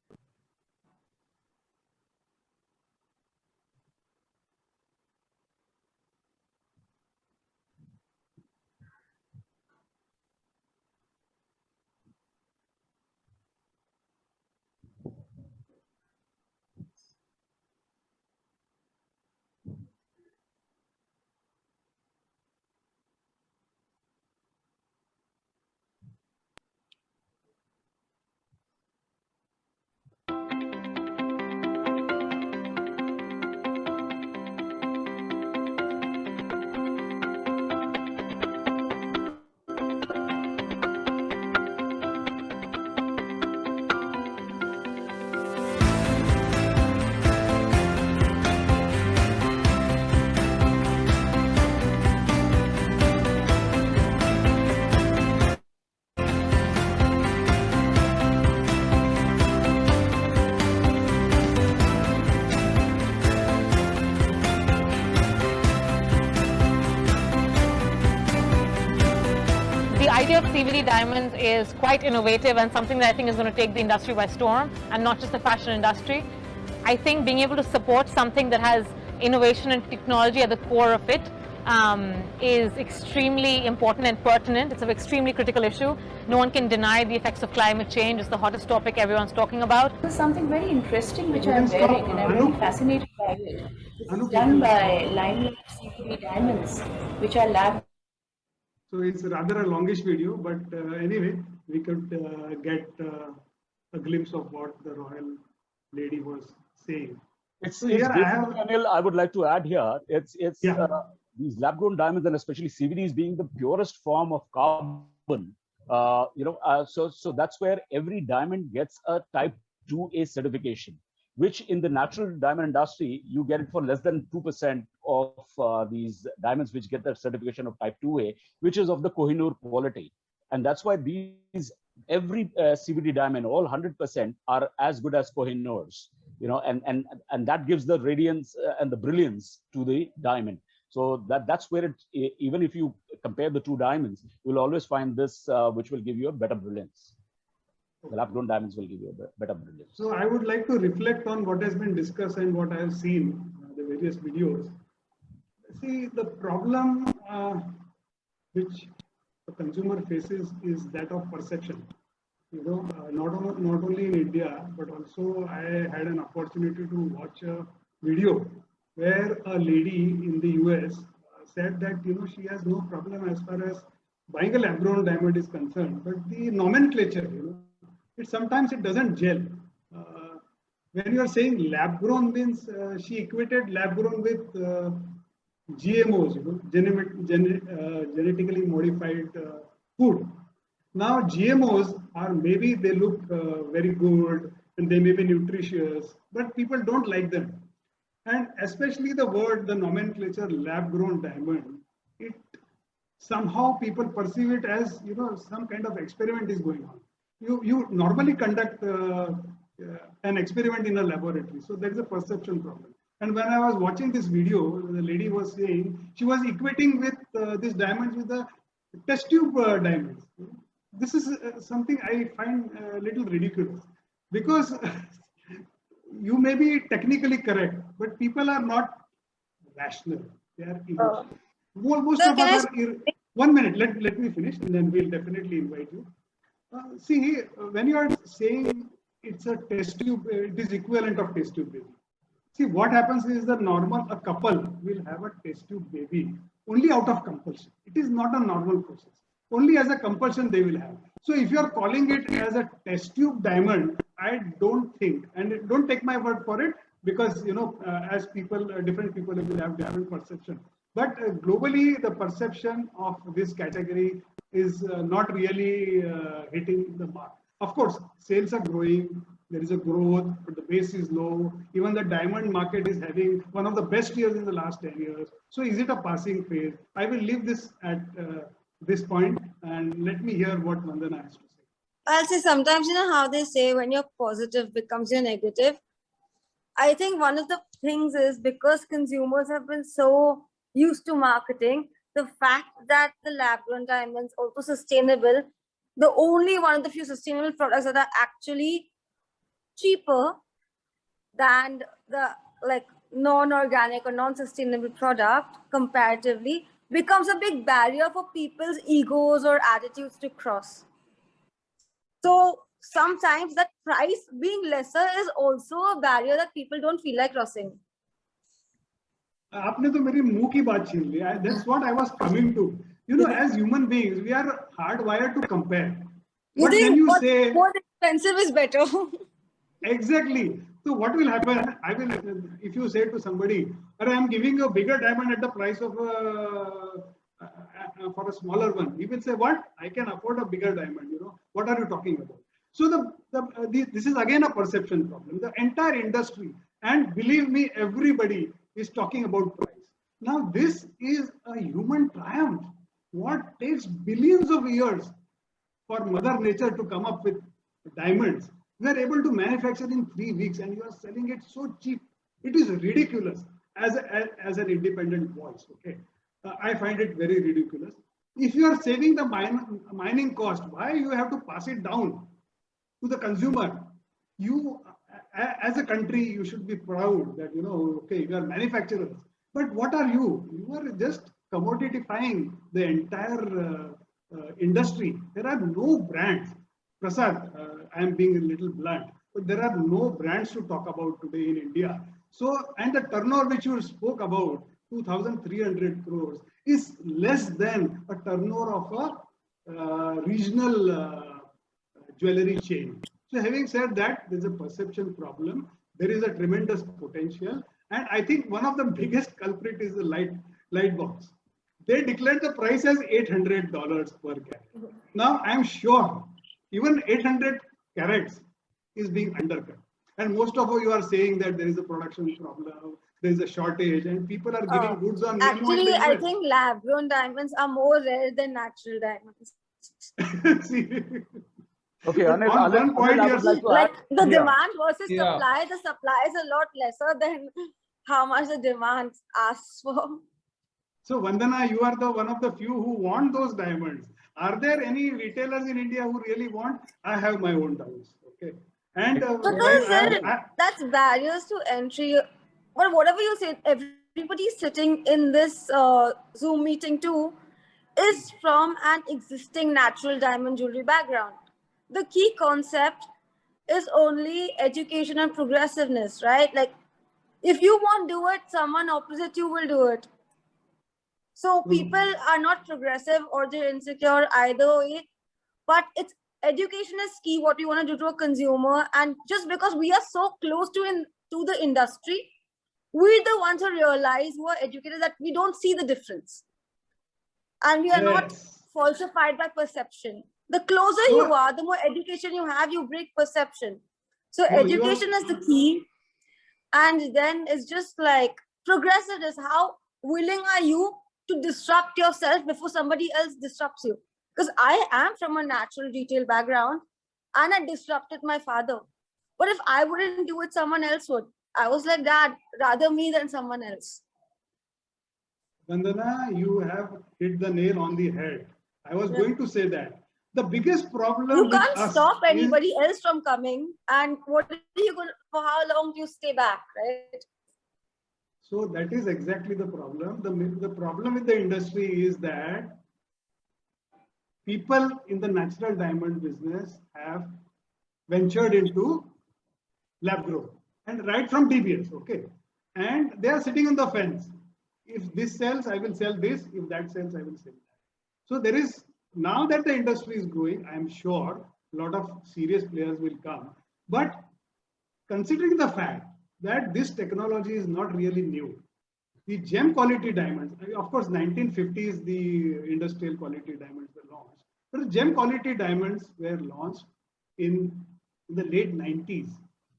The idea of CVD diamonds is quite innovative and something that I think is going to take the industry by storm, and not just the fashion industry. I think being able to support something that has innovation and technology at the core of it is extremely important and pertinent. It's an extremely critical issue. No one can deny the effects of climate change. It's the hottest topic everyone's talking about. There's something very interesting which I'm wearing, and I'm very fascinated by it. It's done by Limelight CVD diamonds, which are lab. So it's rather a longish video, but anyway, we could get a glimpse of what the royal lady was saying. So here Anil, I would like to add here, these lab-grown diamonds, and especially CVDs being the purest form of carbon, so that's where every diamond gets a type 2A certification, which in the natural diamond industry, you get it for less than 2% of these diamonds which get the certification of type 2A, which is of the Kohinoor quality. And that's why every CVD diamond, all 100% are as good as Kohinoors, and that gives the radiance and the brilliance to the diamond. So that's where even if you compare the two diamonds, you'll always find this, which will give you a better brilliance. The lab-grown diamonds will give you a better brilliance. So I would like to reflect on what has been discussed and what I have seen, the various videos. See, the problem which the consumer faces is that of perception. Not only in India, but also I had an opportunity to watch a video where a lady in the US said that she has no problem as far as buying a lab-grown diamond is concerned, but the nomenclature, sometimes it doesn't gel. When you are saying lab-grown means she equated lab-grown with GMOs, genetically modified food. Now GMOs are, maybe they look very good and they may be nutritious, but people don't like them. And especially the nomenclature lab-grown diamond, it somehow people perceive it as, some kind of experiment is going on. You normally conduct an experiment in a laboratory. So there is a perception problem. And when I was watching this video, the lady was saying, she was equating with these diamonds with the test tube diamonds. This is something I find a little ridiculous, because you may be technically correct, but people are not rational. They are emotional. Most of us are. 1 minute, let me finish, and then we'll definitely invite you. See, when you are saying it's a test tube, it is equivalent of test tube baby. See, what happens is a couple will have a test tube baby only out of compulsion. It is not a normal process. Only as a compulsion they will have. So if you are calling it as a test tube diamond, I don't think, and don't take my word for it, because as people, different people will have different perception. But globally, the perception of this category is not really hitting the mark. Of course, sales are growing, there is a growth, but the base is low. Even the diamond market is having one of the best years in the last 10 years. So is it a passing phase? I will leave this at this point, and let me hear what Vandana has to say. I'll say sometimes, how they say when you're positive becomes your negative. I think one of the things is because consumers have been so used to marketing, the fact that the lab-grown diamonds also sustainable, the only one of the few sustainable products that are actually cheaper than the non-organic or non-sustainable product comparatively, becomes a big barrier for people's egos or attitudes to cross. So sometimes that price being lesser is also a barrier that people don't feel like crossing. आपने तो मेरी मुंह की बात छीन ली. That's what I was coming to. As human beings, we are hardwired to compare. You think more expensive is better. Exactly. So what will happen? If you say to somebody, "I am giving you a bigger diamond at the price of for a smaller one," he will say, "What? I can afford a bigger diamond. What are you talking about?" So this is again a perception problem. The entire industry, and believe me, everybody is talking about price. Now this is a human triumph. What takes billions of years for Mother Nature to come up with diamonds, we are able to manufacture in 3 weeks, and you are selling it so cheap. It is ridiculous as an independent voice. Okay, I find it very ridiculous. If you are saving the mining cost, why you have to pass it down to the consumer? You, as a country, you should be proud that okay, you are manufacturers. But what are you? You are just commodifying the entire industry. There are no brands. Prasad, I am being a little blunt, but there are no brands to talk about today in India. So, and the turnover which you spoke about, 2,300 crores, is less than a turnover of a regional jewelry chain. So having said that, there's a perception problem. There is a tremendous potential. And I think one of the biggest culprit is the light box. They declared the price as $800 per carat. Now I'm sure even 800 carats is being undercut. And most of you are saying that there is a production problem, there is a shortage, and people are giving goods on minimum. Actually, I think lab-grown diamonds are more rare than natural diamonds. Okay, Anil, on one point, I would like to like add, the demand versus supply, the supply is a lot lesser than how much the demand asks for. So Vandana, you are the one of the few who want those diamonds. Are there any retailers in India who really want? I have my own doubts. Okay, and because that's barriers to entry. But whatever you say, everybody sitting in this Zoom meeting too is from an existing natural diamond jewelry background. The key concept is only education and progressiveness, right? Like, if you won't do it, someone opposite you will do it. So people are not progressive or they're insecure either way, but it's education is key, what you want to do to a consumer. And just because we are so close to the industry, we're the ones who realize, who are educated, that we don't see the difference. And we are not falsified by perception. The closer you are, the more education you have, you break perception. So education is the key. And then it's just like progressiveness. How willing are you to disrupt yourself before somebody else disrupts you? Because I am from a natural retail background and I disrupted my father. But if I wouldn't do it, someone else would. I was like, Dad, rather me than someone else. Vandana, you have hit the nail on the head. I was going to say that. The biggest problem you can't stop anybody else from coming. And what are you going to, for how long do you stay back, right? So that is exactly the problem. The problem with the industry is that people in the natural diamond business have ventured into lab grown, and right from DBS, okay? And they are sitting on the fence. If this sells, I will sell this. If that sells, I will sell that. So there is, now that the industry is growing, I am sure a lot of serious players will come. But considering the fact that this technology is not really new, the gem quality diamonds, of course, 1950s, the industrial quality diamonds were launched. But the gem quality diamonds were launched in the late 90s.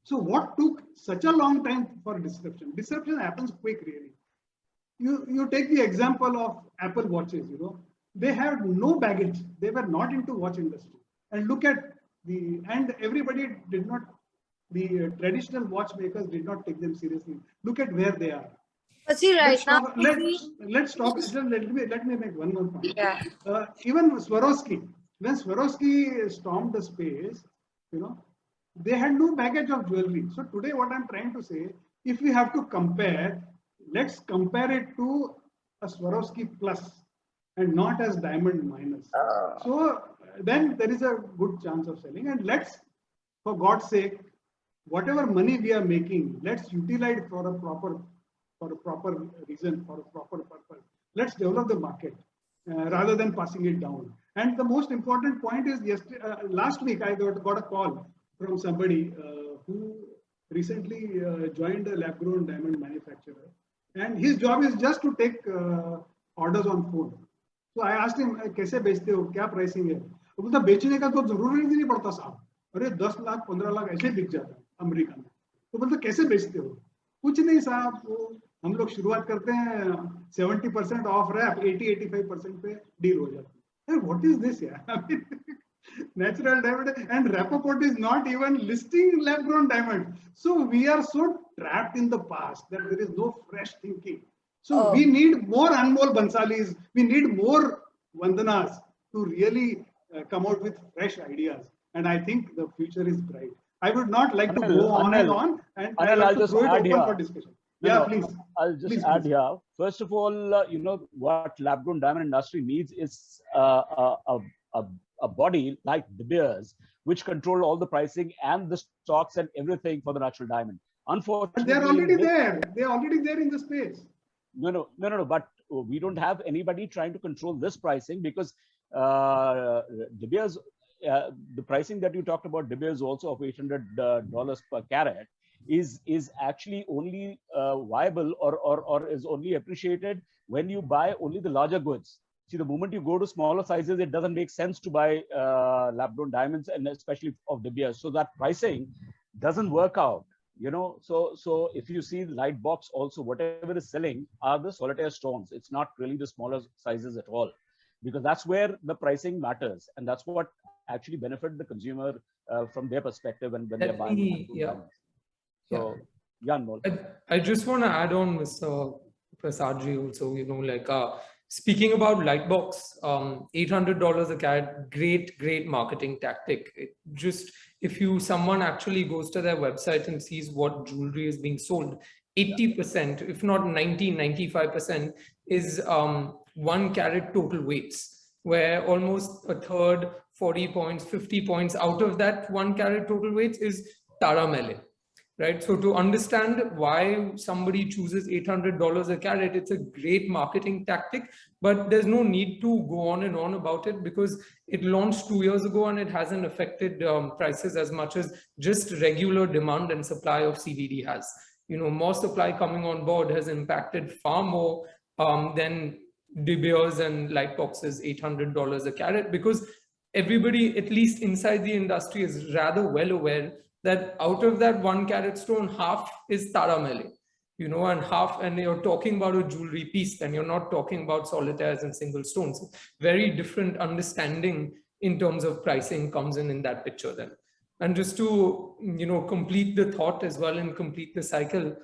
So what took such a long time for disruption? Disruption happens quick, really. You take the example of Apple watches, you know, they had no baggage. They were not into watch industry. And look at and everybody did not, the traditional watchmakers did not take them seriously. Look at where they are. But see, right now, let's stop. Let me make one more point. Yeah. Even Swarovski, when Swarovski stormed the space, you know, they had no baggage of jewelry. So today, what I'm trying to say, if we have to compare, let's compare it to a Swarovski plus and not as diamond minus. So then there is a good chance of selling. And let's, for God's sake, whatever money we are making, let's utilize it for a proper reason, for a proper purpose. Let's develop the market rather than passing it down. And the most important point is, last week I got a call from somebody who recently joined a lab-grown diamond manufacturer, and his job is just to take orders on phone. So I asked him, कैसे बेचते हो, क्या pricing है? वो बोलता बेचने का तो जरूरी नहीं पड़ता साहब, अरे 10 लाख 15 लाख ऐसे बिक जाता है अमेरिका में. तो बोलता कैसे बेचते हो? कुछ नहीं साहब, वो हम लोग शुरुआत करते हैं 70% ऑफ रैप, 80-85% पे डील हो जाती है. What is this यार? Natural diamond, and Rappaport is not even listing lab-grown diamond. So we are so trapped in the past that there is no fresh thinking. So we need more Anmol Bansalis, we need more Vandanas to really come out with fresh ideas. And I think the future is bright. I would not like to go on and on, and I'll just throw it open for discussion. Please. I'll just add here. First of all, you know, what lab-grown diamond industry needs is a body like De Beers, which control all the pricing and the stocks and everything for the natural diamond. Unfortunately, they're already there. They're already there in the space. No. But we don't have anybody trying to control this pricing because De Beers, the pricing that you talked about, De Beers also of $800 per carat, is actually only viable or is only appreciated when you buy only the larger goods. See, the moment you go to smaller sizes, it doesn't make sense to buy lab-grown diamonds, and especially of De Beers. So that pricing doesn't work out, you know. So if you see light box also, whatever is selling are the solitaire stones. It's not really the smaller sizes at all, because that's where the pricing matters, and that's what actually benefit the consumer from their perspective when they're buying. So, yeah, Anmol. I just want to add on, Mr. Prasadji, also, you know, like speaking about Lightbox, $800 a carat, great marketing tactic. If someone actually goes to their website and sees what jewelry is being sold, 80%, if not 95% is 1 carat total weights, where almost a third, 40 points, 50 points out of that 1 carat total weights is Tara Mele. Right. So to understand why somebody chooses $800 a carat, it's a great marketing tactic, but there's no need to go on and on about it because it launched 2 years ago and it hasn't affected prices as much as just regular demand and supply of CVD has. You know, more supply coming on board has impacted far more than De Beers and Lightbox's $800 a carat, because everybody, at least inside the industry, is rather well aware that out of that 1 carat stone, half is Tara Mele, you know, and you're talking about a jewelry piece, then you're not talking about solitaires and single stones. Very different understanding in terms of pricing comes in that picture then. And just to, you know, complete the thought as well and complete the cycle,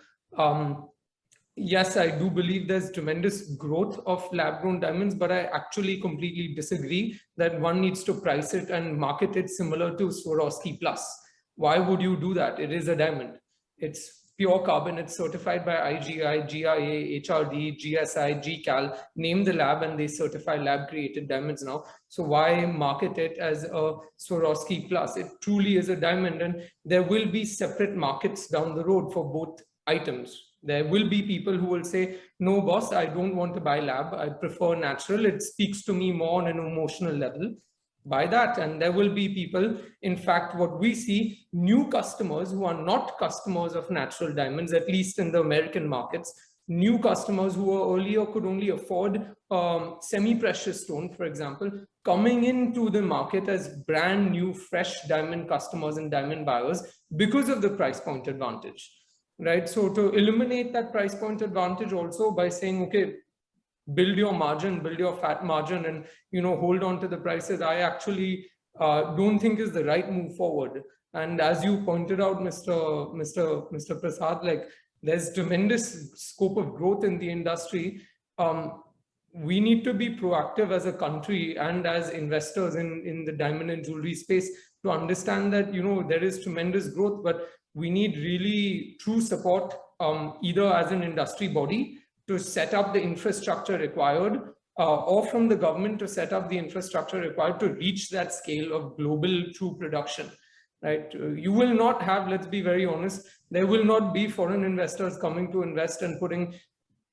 yes, I do believe there's tremendous growth of lab-grown diamonds, but I actually completely disagree that one needs to price it and market it similar to Swarovski Plus. Why would you do that? It is a diamond. It's pure carbon. It's certified by IGI, GIA, HRD, GSI, GCAL. Name the lab and they certify lab-created diamonds now. So why market it as a Swarovski Plus? It truly is a diamond, and there will be separate markets down the road for both items. There will be people who will say, no, boss, I don't want to buy lab. I prefer natural. It speaks to me more on an emotional level. Buy that. And there will be people, in fact, what we see, new customers who are not customers of natural diamonds, at least in the American markets, new customers who earlier could only afford semi-precious stone, for example, coming into the market as brand new, fresh diamond customers and diamond buyers because of the price point advantage, right? So to eliminate that price point advantage also by saying, okay, build your margin, build your fat margin, and, you know, hold on to the prices, I actually don't think is the right move forward. And as you pointed out, Mr. Prasad, like, there's tremendous scope of growth in the industry. We need to be proactive as a country and as investors in the diamond and jewelry space to understand that, you know, there is tremendous growth, but we need really true support, either as an industry body to set up the infrastructure required, or from the government to set up the infrastructure required to reach that scale of global true production, right? You will not have, let's be very honest, there will not be foreign investors coming to invest and putting,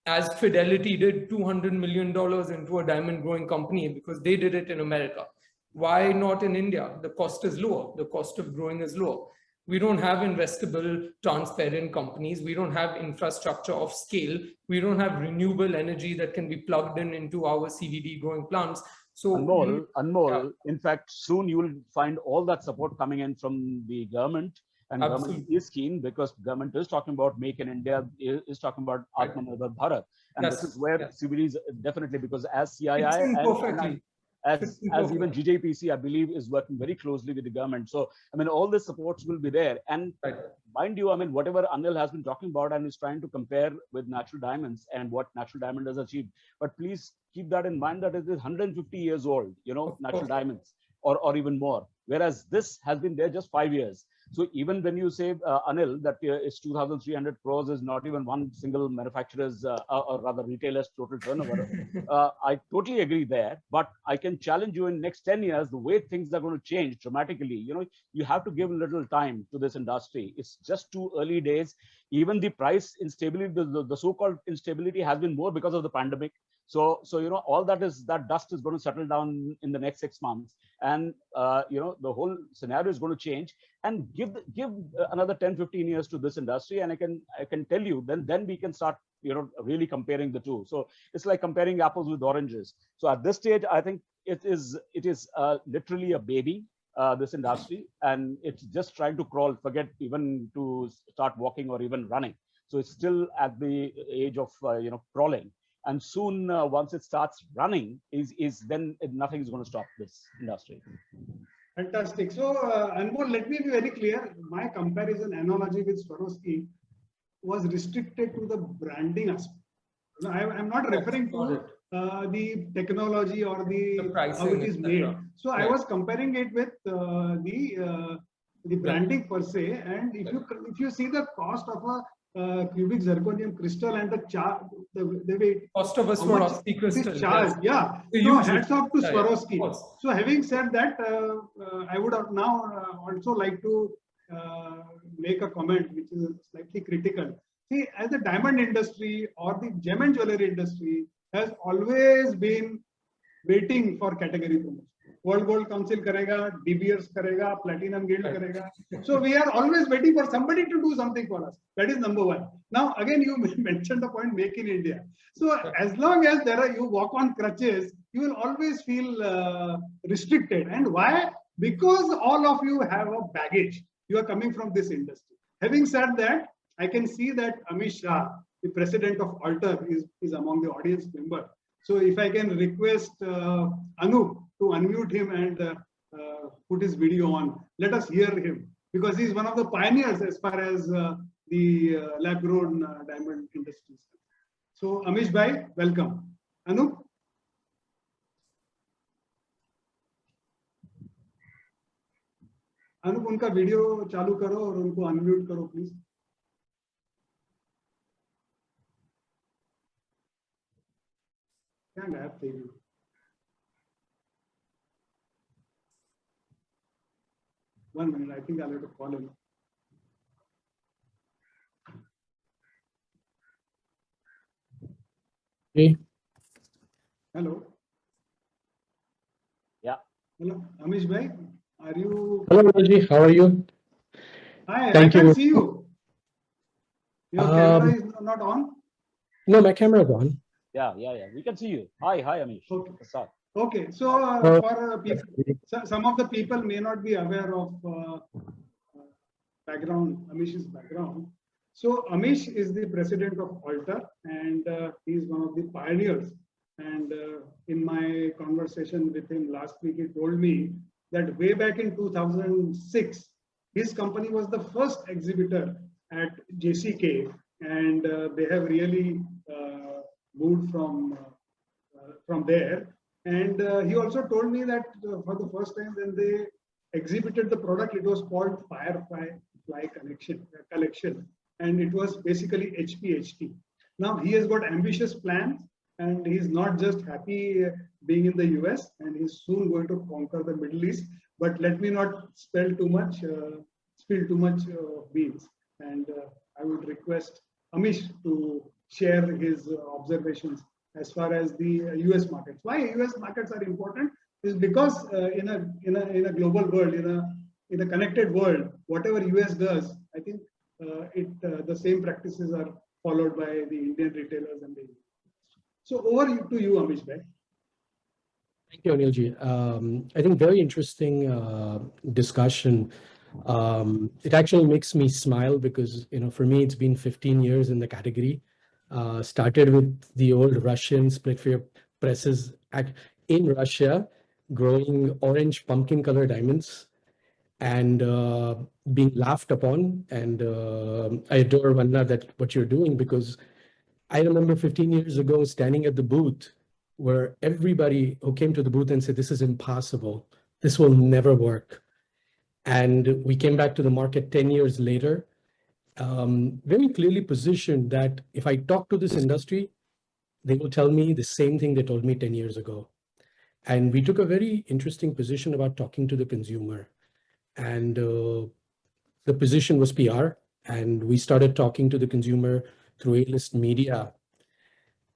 as Fidelity did, $200 million into a diamond growing company because they did it in America. Why not in India? The cost is lower. The cost of growing is lower. We don't have investable, transparent companies. We don't have infrastructure of scale. We don't have renewable energy that can be plugged into our CVD growing plants. So Anmol, in fact, soon you will find all that support coming in from the government, and government is keen because government is talking about Make in India, is talking about Atmanirbhar Bharat. And this is where CVD is definitely, because as CII as even GJPC, I believe, is working very closely with the government. So, I mean, all the supports will be there. And mind you, I mean, whatever Anil has been talking about and is trying to compare with natural diamonds and what natural diamond has achieved. But please keep that in mind that it is 150 years old, you know, natural diamonds, or even more. Whereas this has been there just 5 years. So even when you say, Anil, that it's 2,300 crores is not even one single manufacturer's or rather retailer's total turnover, I totally agree there. But I can challenge you in next 10 years, the way things are going to change dramatically. You know, you have to give a little time to this industry. It's just too early days. Even the price instability, the so-called instability has been more because of the pandemic. So you know, all that dust is going to settle down in the next 6 months, and you know, the whole scenario is going to change. And give another 10-15 years to this industry, and I can tell you, then we can start, you know, really comparing the two. So it's like comparing apples with oranges. So at this stage, I think it is literally a baby, this industry, and it's just trying to crawl. Forget even to start walking or even running. So it's still at the age of you know, crawling. And soon, once it starts running, then nothing is going to stop this industry. Fantastic. So, Anmol, let me be very clear. My comparison analogy with Swarovski was restricted to the branding aspect. I'm not referring to the technology or the how it is made. So I was comparing it with the branding per se. And if you see the cost of a cubic zirconium crystal and the way cost of a Swarovski crystal, yeah. So hats off to Swarovski. So having said that, I would have now also like to make a comment which is slightly critical. See, as the diamond industry or the gem and jewelry industry has always been waiting for category promotion. World Gold Council karega, De Beers karega, Platinum Guild karega. So we are always waiting for somebody to do something for us. That is number one. Now, again, you mentioned the point, make in India. So as long as you walk on crutches, you will always feel restricted. And why? Because all of you have a baggage. You are coming from this industry. Having said that, I can see that Amish Shah, the president of Alter, is among the audience member. So if I can request Anup to unmute him and put his video on, let us hear him, because he's one of the pioneers as far as the lab-grown diamond industry. So Amish Bhai, welcome. Anup? Anup, उनका video चालू करो और उनको unmute करो please. क्या गायब थे? One minute, I think I'll have to call him. Hey. Hello. Yeah. Hello, Amish Bhai. Are you? Hello, Raji. How are you? Hi, Thank I you. can see you. Your camera is not on? No, my camera is on. Yeah. We can see you. Hi, Amish. Okay. Prasad. Okay. So for people, some of the people may not be aware of Amish's background. So Amish is the president of Alter, and he is one of the pioneers. And in my conversation with him last week, he told me that way back in 2006, his company was the first exhibitor at JCK, and they have really moved from there. And he also told me that for the first time when they exhibited the product, it was called Firefly Collection, and it was basically HPHT. Now he has got ambitious plans, and he's not just happy being in the US, and he's soon going to conquer the Middle East. But let me not spill too much beans. And I would request Amish to share his observations as far as the US markets. Why US markets are important is because in a global world, in a connected world, whatever US does, I think the same practices are followed by the Indian retailers and the. So over to you, Amish Bhai. Thank you, Anilji. I think very interesting discussion. It actually makes me smile because, for me, it's been 15 years in the category. Started with the old Russian split figure presses in Russia, growing orange pumpkin color diamonds and being laughed upon. And I adore, Vanna, that what you're doing, because I remember 15 years ago standing at the booth where everybody who came to the booth and said, this is impossible. This will never work. And we came back to the market 10 years later, very clearly positioned that if I talk to this industry, they will tell me the same thing they told me 10 years ago. And we took a very interesting position about talking to the consumer. And the position was PR. And we started talking to the consumer through A-list media.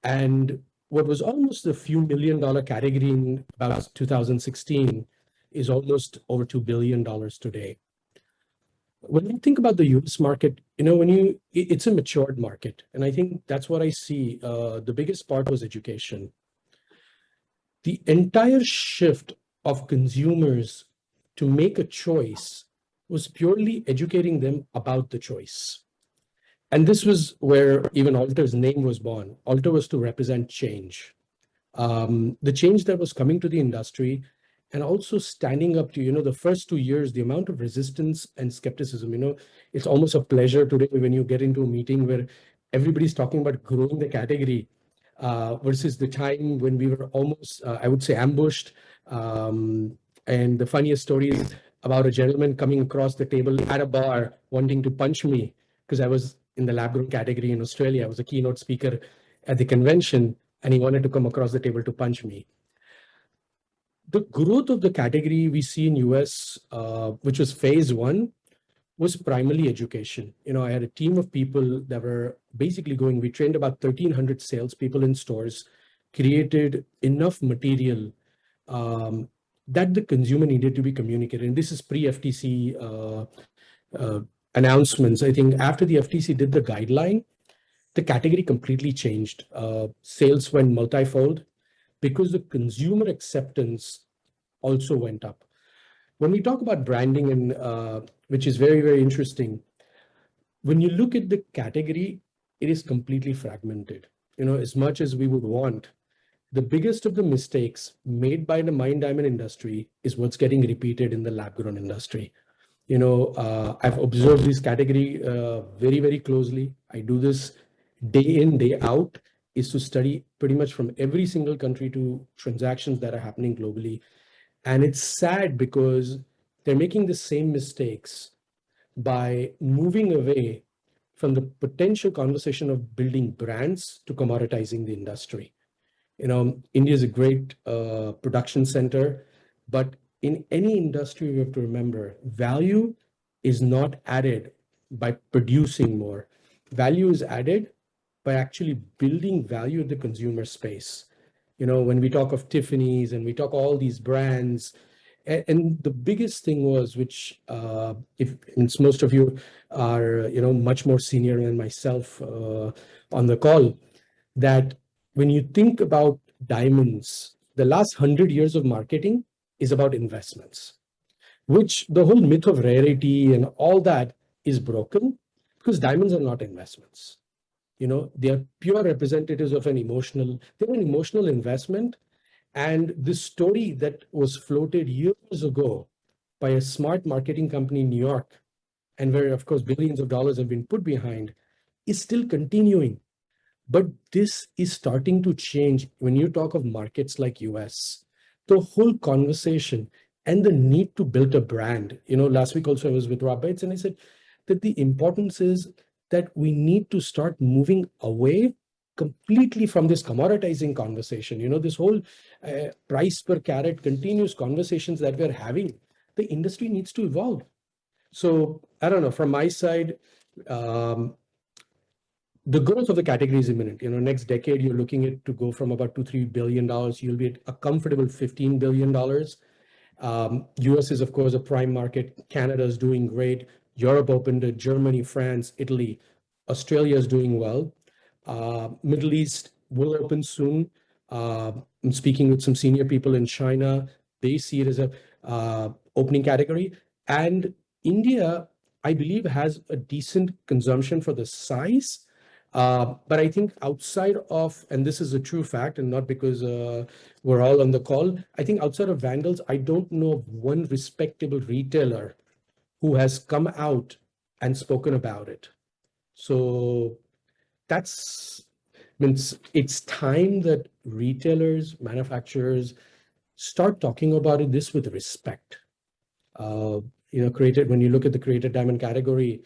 And what was almost a few $1 million category in about 2016 is almost over $2 billion today. When you think about the US market, it's a matured market. And I think that's what I see. The biggest part was education. The entire shift of consumers to make a choice was purely educating them about the choice. And this was where even Alter's name was born. Alter was to represent change. The change that was coming to the industry, and also standing up to, the first 2 years, the amount of resistance and skepticism, it's almost a pleasure today when you get into a meeting where everybody's talking about growing the category versus the time when we were almost, I would say, ambushed. And the funniest story is about a gentleman coming across the table at a bar wanting to punch me because I was in the lab grown category in Australia. I was a keynote speaker at the convention and he wanted to come across the table to punch me. The growth of the category we see in US, which was phase 1, was primarily education. I had a team of people that were basically we trained about 1,300 salespeople in stores, created enough material that the consumer needed to be communicated. And this is pre-FTC announcements. I think after the FTC did the guideline, the category completely changed. Sales went multifold because the consumer acceptance also went up. When we talk about branding, and which is very, very interesting, when you look at the category, it is completely fragmented. As much as we would want, the biggest of the mistakes made by the Mine Diamond industry is what's getting repeated in the lab-grown industry. I've observed this category very, very closely. I do this day in, day out, is to study pretty much from every single country to transactions that are happening globally. And it's sad because they're making the same mistakes by moving away from the potential conversation of building brands to commoditizing the industry. India is a great production center, but in any industry, we have to remember value is not added by producing more. Value is added by actually building value in the consumer space. When we talk of Tiffany's and we talk all these brands, and the biggest thing was, which since most of you are, much more senior than myself on the call, that when you think about diamonds, the last 100 years of marketing is about investments, which the whole myth of rarity and all that is broken because diamonds are not investments. They are pure representatives of they're an emotional investment. And this story that was floated years ago by a smart marketing company in New York, and where, of course, billions of dollars have been put behind, is still continuing. But this is starting to change when you talk of markets like US. The whole conversation and the need to build a brand. Last week also I was with Rob Bates and I said that the importance is that we need to start moving away completely from this commoditizing conversation. This whole price per carat continuous conversations that we're having, the industry needs to evolve. So I don't know, from my side, the growth of the category is imminent. Next decade, you're looking at to go from about $2-3 billion. You'll be at a comfortable $15 billion. US is, of course, a prime market. Canada is doing great. Europe opened, Germany, France, Italy. Australia is doing well. Middle East will open soon. I'm speaking with some senior people in China. They see it as a opening category. And India, I believe, has a decent consumption for the size. But I think outside of, and this is a true fact, and not because we're all on the call, I think outside of Vandals, I don't know of one respectable retailer who has come out and spoken about it. So means it's time that retailers, manufacturers start talking about this with respect. created, when you look at the created diamond category,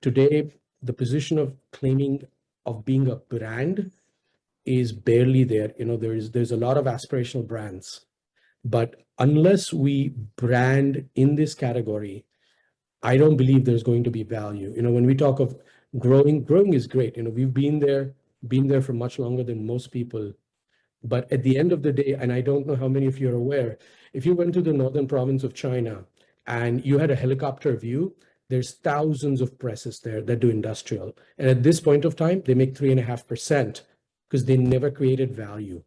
today, the position of claiming of being a brand is barely there. There's a lot of aspirational brands, but unless we brand in this category, I don't believe there's going to be value. When we talk of growing is great. We've been there for much longer than most people. But at the end of the day, and I don't know how many of you are aware, if you went to the northern province of China and you had a helicopter view, there's thousands of presses there that do industrial. And at this point of time, they make 3.5% because they never created value.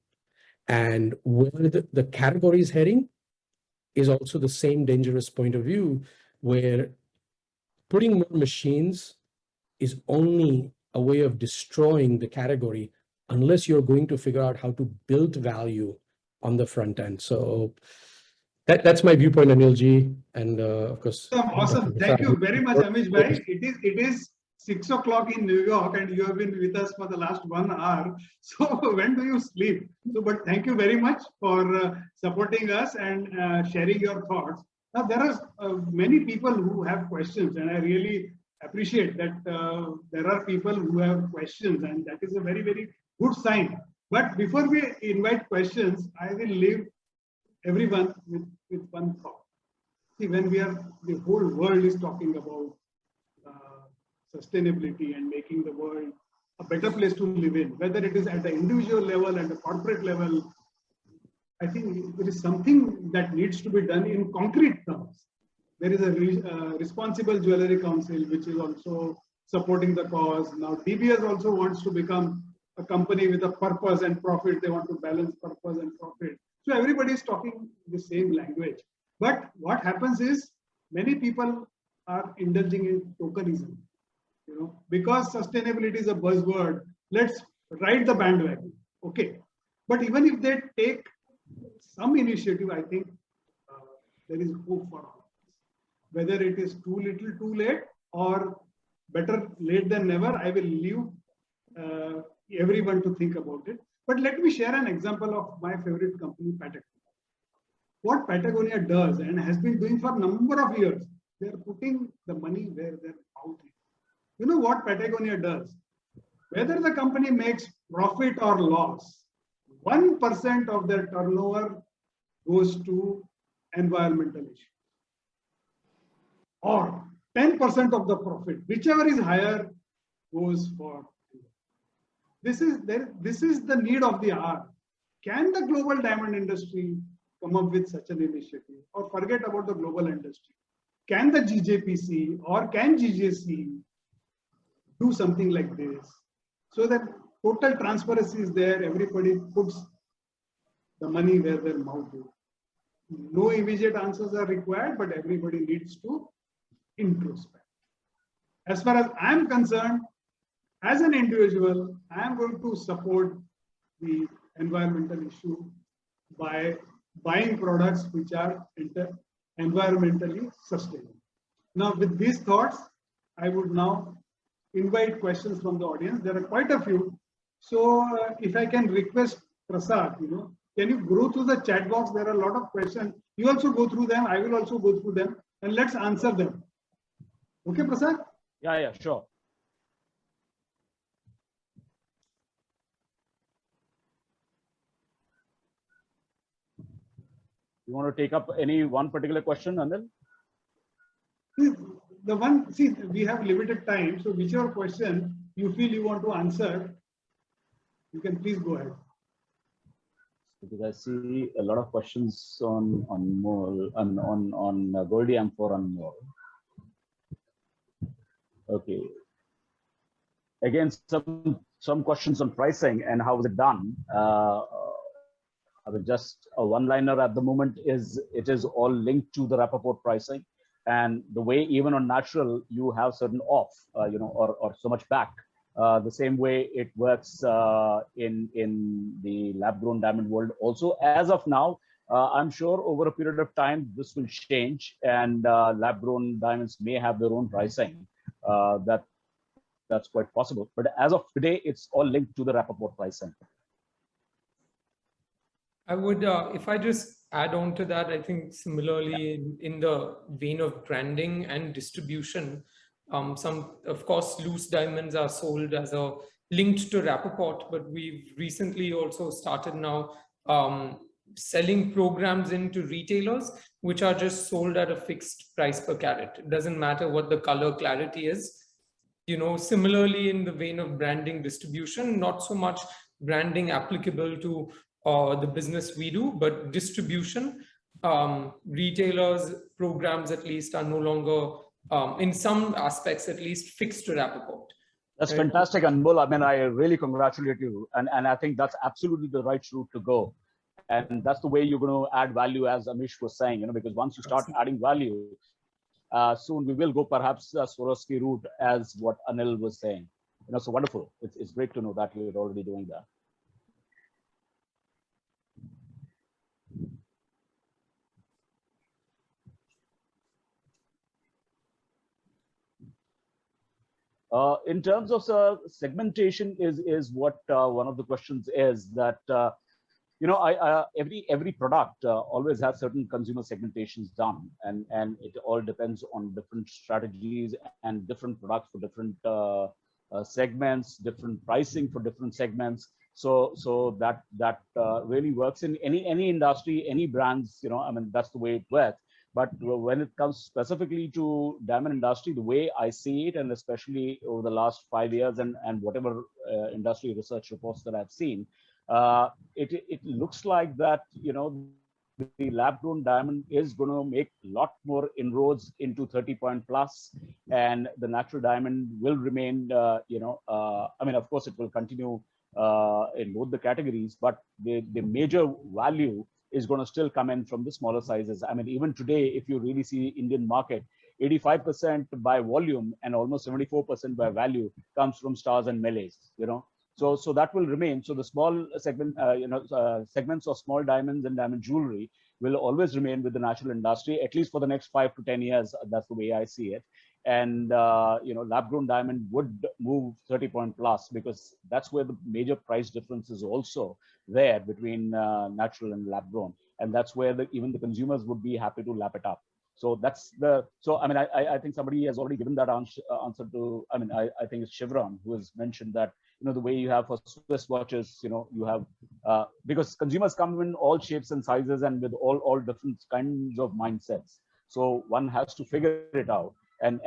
And where the category is heading is also the same dangerous point of view, where putting more machines is only a way of destroying the category unless you're going to figure out how to build value on the front end. So that's my viewpoint, Anilji, and of course. Awesome. Thank you very much, Amish bhai. It is 6 o'clock in New York, and you have been with us for the last 1 hour. So when do you sleep? But thank you very much for supporting us and sharing your thoughts. Now, there are many people who have questions, and I really appreciate that there are people who have questions, and that is a very, very good sign. But before we invite questions, I will leave everyone with one thought. See, when the whole world is talking about sustainability and making the world a better place to live in, whether it is at the individual level and the corporate level, I think there is something that needs to be done in concrete terms. There is a Responsible Jewelry Council, which is also supporting the cause. Now, DBS also wants to become a company with a purpose and profit. They want to balance purpose and profit. So everybody is talking the same language. But what happens is many people are indulging in tokenism. Because sustainability is a buzzword, let's ride the bandwagon. Okay. But even if they take some initiative, I think there is hope for all. Whether it is too little, too late, or better late than never, I will leave everyone to think about it. But let me share an example of my favorite company, Patagonia. What Patagonia does and has been doing for a number of years, they are putting the money where their mouth is. You know what Patagonia does? Whether the company makes profit or loss, 1% of their turnover goes to environmental issues. Or 10% of the profit, whichever is higher, goes for. This is the need of the hour. Can the global diamond industry come up with such an initiative? Or forget about the global industry. Can the GJPC or can GJC do something like this so that total transparency is there, everybody puts the money where their mouth is. No immediate answers are required, but everybody needs to introspect. As far as I am concerned, as an individual, I am going to support the environmental issue by buying products which are environmentally sustainable. Now, with these thoughts, I would now invite questions from the audience. There are quite a few. So if I can request Prasad, can you go through the chat box? There are a lot of questions. You also go through them. I will also go through them, and let's answer them. Okay, Prasad? Yeah, sure. You want to take up any one particular question, Anil? We have limited time, so whichever question you feel you want to answer, you can please go ahead. Because I see a lot of questions on MOL, on Goldie M4 on MOL. Okay. Again, some questions on pricing and how is it done. I mean, just a one-liner at the moment is it is all linked to the Rappaport pricing, and the way even on natural you have certain off, or so much back. The same way it works in the lab-grown diamond world also. As of now, I'm sure over a period of time this will change, and lab-grown diamonds may have their own pricing. That's quite possible. But as of today, it's all linked to the Rappaport pricing. I would, if I just add on to that, I think similarly in the vein of branding and distribution, some, of course, loose diamonds are sold as a linked to Rappaport, but we've recently also started now selling programs into retailers, which are just sold at a fixed price per carat. It doesn't matter what the color clarity is. You know, similarly in the vein of branding distribution, not so much branding applicable to the business we do, but distribution, retailers, programs at least are no longer, in some aspects at least, fixed to Rappaport. That's fantastic, Anmol. I mean, I really congratulate you. And I think that's absolutely the right route to go. And that's the way you're going to add value, as Amish was saying, you know, because once you start adding value, soon we will go perhaps Swarovski route, as what Anil was saying. You know, so wonderful. It's great to know that you're already doing that. In terms of segmentation is what one of the questions is that, you know, every product always has certain consumer segmentations done, and it all depends on different strategies and different products for different segments, different pricing for different segments. So that really works in any industry, any brands, you know, I mean, that's the way it works. But when it comes specifically to diamond industry, the way I see it, and especially over the last 5 years and whatever industry research reports that I've seen, it looks like that, you know, the lab-grown diamond is going to make a lot more inroads into 30 point plus, and the natural diamond will remain, you know, I mean, of course, it will continue in both the categories, but the major value is going to still come in from the smaller sizes. I mean, even today, if you really see Indian market, 85% by volume and almost 74% by value comes from stars and melees, you know. So that will remain. So the small segment, you know, segments of small diamonds and diamond jewelry will always remain with the natural industry, at least for the next 5 to 10 years. That's the way I see it. And, you know, lab-grown diamond would move 30 point plus, because that's where the major price difference is also there between natural and lab-grown. And that's where even the consumers would be happy to lap it up. So that's I mean, I think somebody has already given that answer to, I mean, I think it's Chevron who has mentioned that, you know, the way you have for Swiss watches, you know, you have, because consumers come in all shapes and sizes and with all different kinds of mindsets. So one has to figure it out. And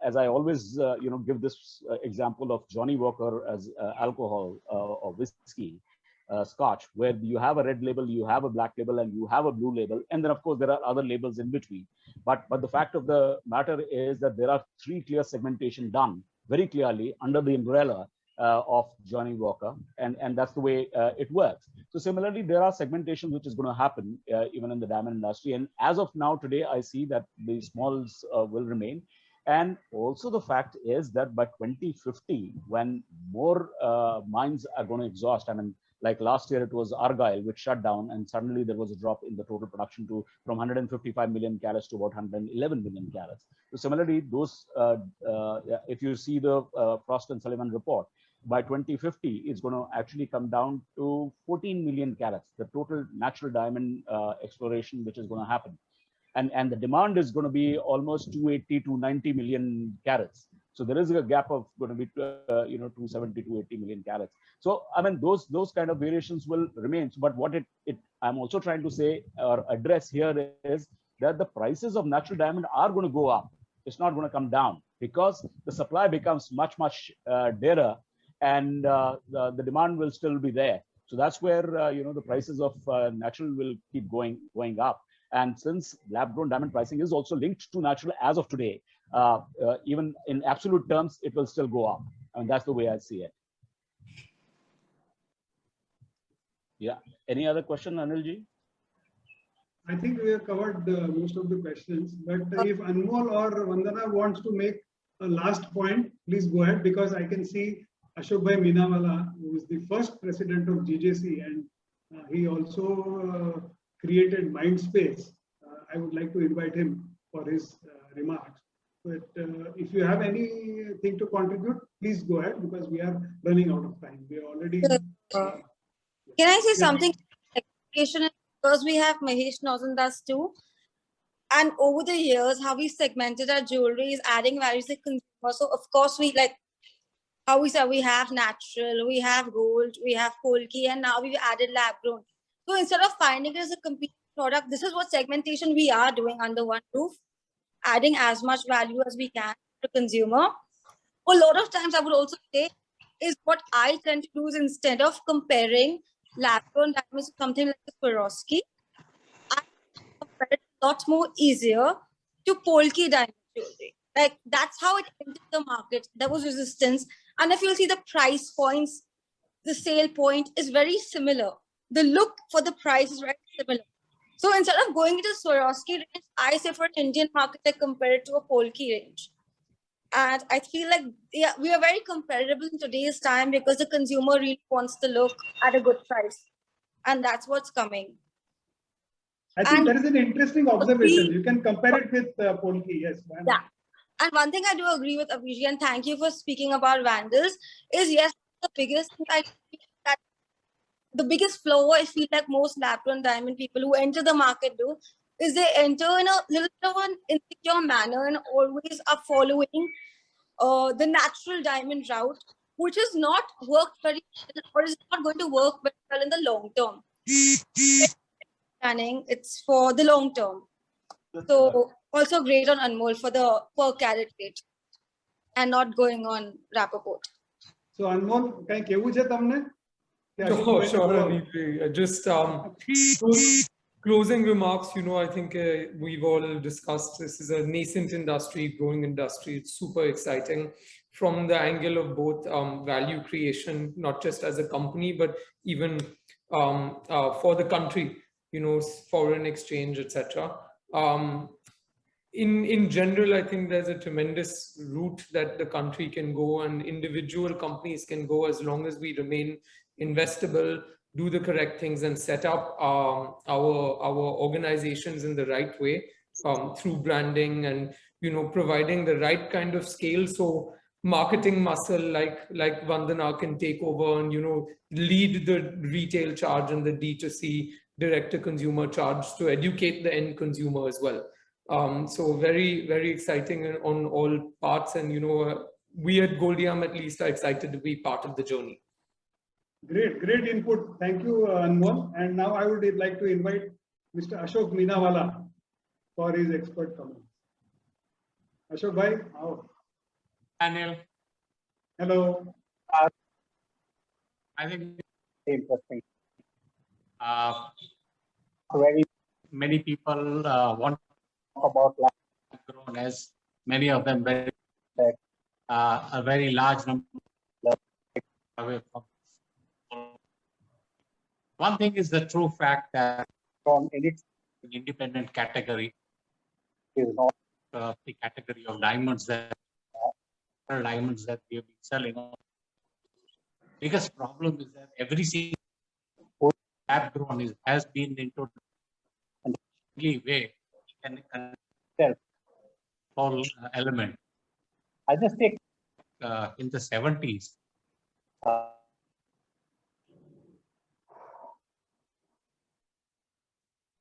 as I always, you know, give this example of Johnnie Walker as alcohol or whiskey, Scotch, where you have a red label, you have a black label, and you have a blue label. And then, of course, there are other labels in between. But the fact of the matter is that there are 3 clear segmentation done very clearly under the umbrella of Johnnie Walker. And that's the way it works. So similarly, there are segmentation which is going to happen even in the diamond industry. And as of now, today, I see that the smalls will remain. And also the fact is that by 2050, when more mines are going to exhaust, I mean, like last year, it was Argyle, which shut down, and suddenly there was a drop in the total production from 155 million carats to about 111 million carats. So similarly, those, if you see the Frost and Sullivan report, by 2050, it's going to actually come down to 14 million carats, the total natural diamond exploration, which is going to happen. And the demand is going to be almost 280 to 90 million carats. So there is a gap of going to be, you know, 270 to 80 million carats. So, I mean, those kind of variations will remain. But what I'm also trying to say or address here is that the prices of natural diamond are going to go up. It's not going to come down, because the supply becomes much dearer, and the demand will still be there. So that's where, you know, the prices of natural will keep going up. And since lab-grown diamond pricing is also linked to natural as of today, even in absolute terms, it will still go up. And that's the way I see it. Yeah. Any other question, Anilji? I think we have covered most of the questions. But if Anmol or Vandana wants to make a last point, please go ahead, because I can see Ashok Bhai Minawala, who is the first president of GJC, and he also created Mindspace. I would like to invite him for his remarks. But if you have anything to contribute, please go ahead, because we are running out of time. We are already. Can I say something? segmentation, because we have Mahesh knows and us too. And over the years, how we segmented our jewelry is adding value to the consumer. So of course, we like how we said, we have natural, we have gold, we have Polki, and now we've added lab grown. So instead of finding it as a competing product, this is what segmentation we are doing under one roof, adding as much value as we can to the consumer. A lot of times I would also say is what I tend to do is instead of comparing lab-grown diamonds to something like the Swarovski, I compare it a lot more easier to Polki diamond jewelry. Like that's how it entered the market. There was resistance. And if you'll see the price points, the sale point is very similar. The look for the price is very similar. So instead of going into Swarovski range, I say for an Indian market, I compare it to a Polki range. And I feel like we are very comparable in today's time because the consumer really wants to look at a good price. And that's what's coming. I think that is an interesting observation. You can compare it with Polki, yes. Yeah. And one thing I do agree with Abhijit, and thank you for speaking about vandals, is yes, the biggest thing I feel that the biggest flaw I feel like most lab-grown diamond people who enter the market do is they enter in a little bit of an insecure manner and always are following the natural diamond route, which has not worked very well or is not going to work very well in the long term. It's for the long term. So also great on Anmol for the per carat rate and not going on Rappaport. So Anmol, can you tell me? Oh, sure. Just closing remarks, I think we've all discussed this is a nascent industry, growing industry. It's super exciting from the angle of both value creation, not just as a company, but even for the country, foreign exchange, etc. In general, I think there's a tremendous route that the country can go and individual companies can go as long as we remain investable, do the correct things and set up our organizations in the right way through branding and, providing the right kind of scale. So marketing muscle like Vandana can take over and, lead the retail charge and the D2C direct to consumer charge to educate the end consumer as well. So very, very exciting on all parts. And, we at Goldiam at least are excited to be part of the journey. Great input. Thank you, Anmol. And now I would like to invite Mr. Ashok Meenawala for his expert comments. Ashok bhai, how? Daniel. Hello. I think it's interesting. Very many people want to talk about lab-grown, as many of them a very large number away from. One thing is the true fact that from its independent category is not the category of diamonds that we have been selling. Biggest problem is that every single lab grown has been into an way can consider all element. I just take in the 70s.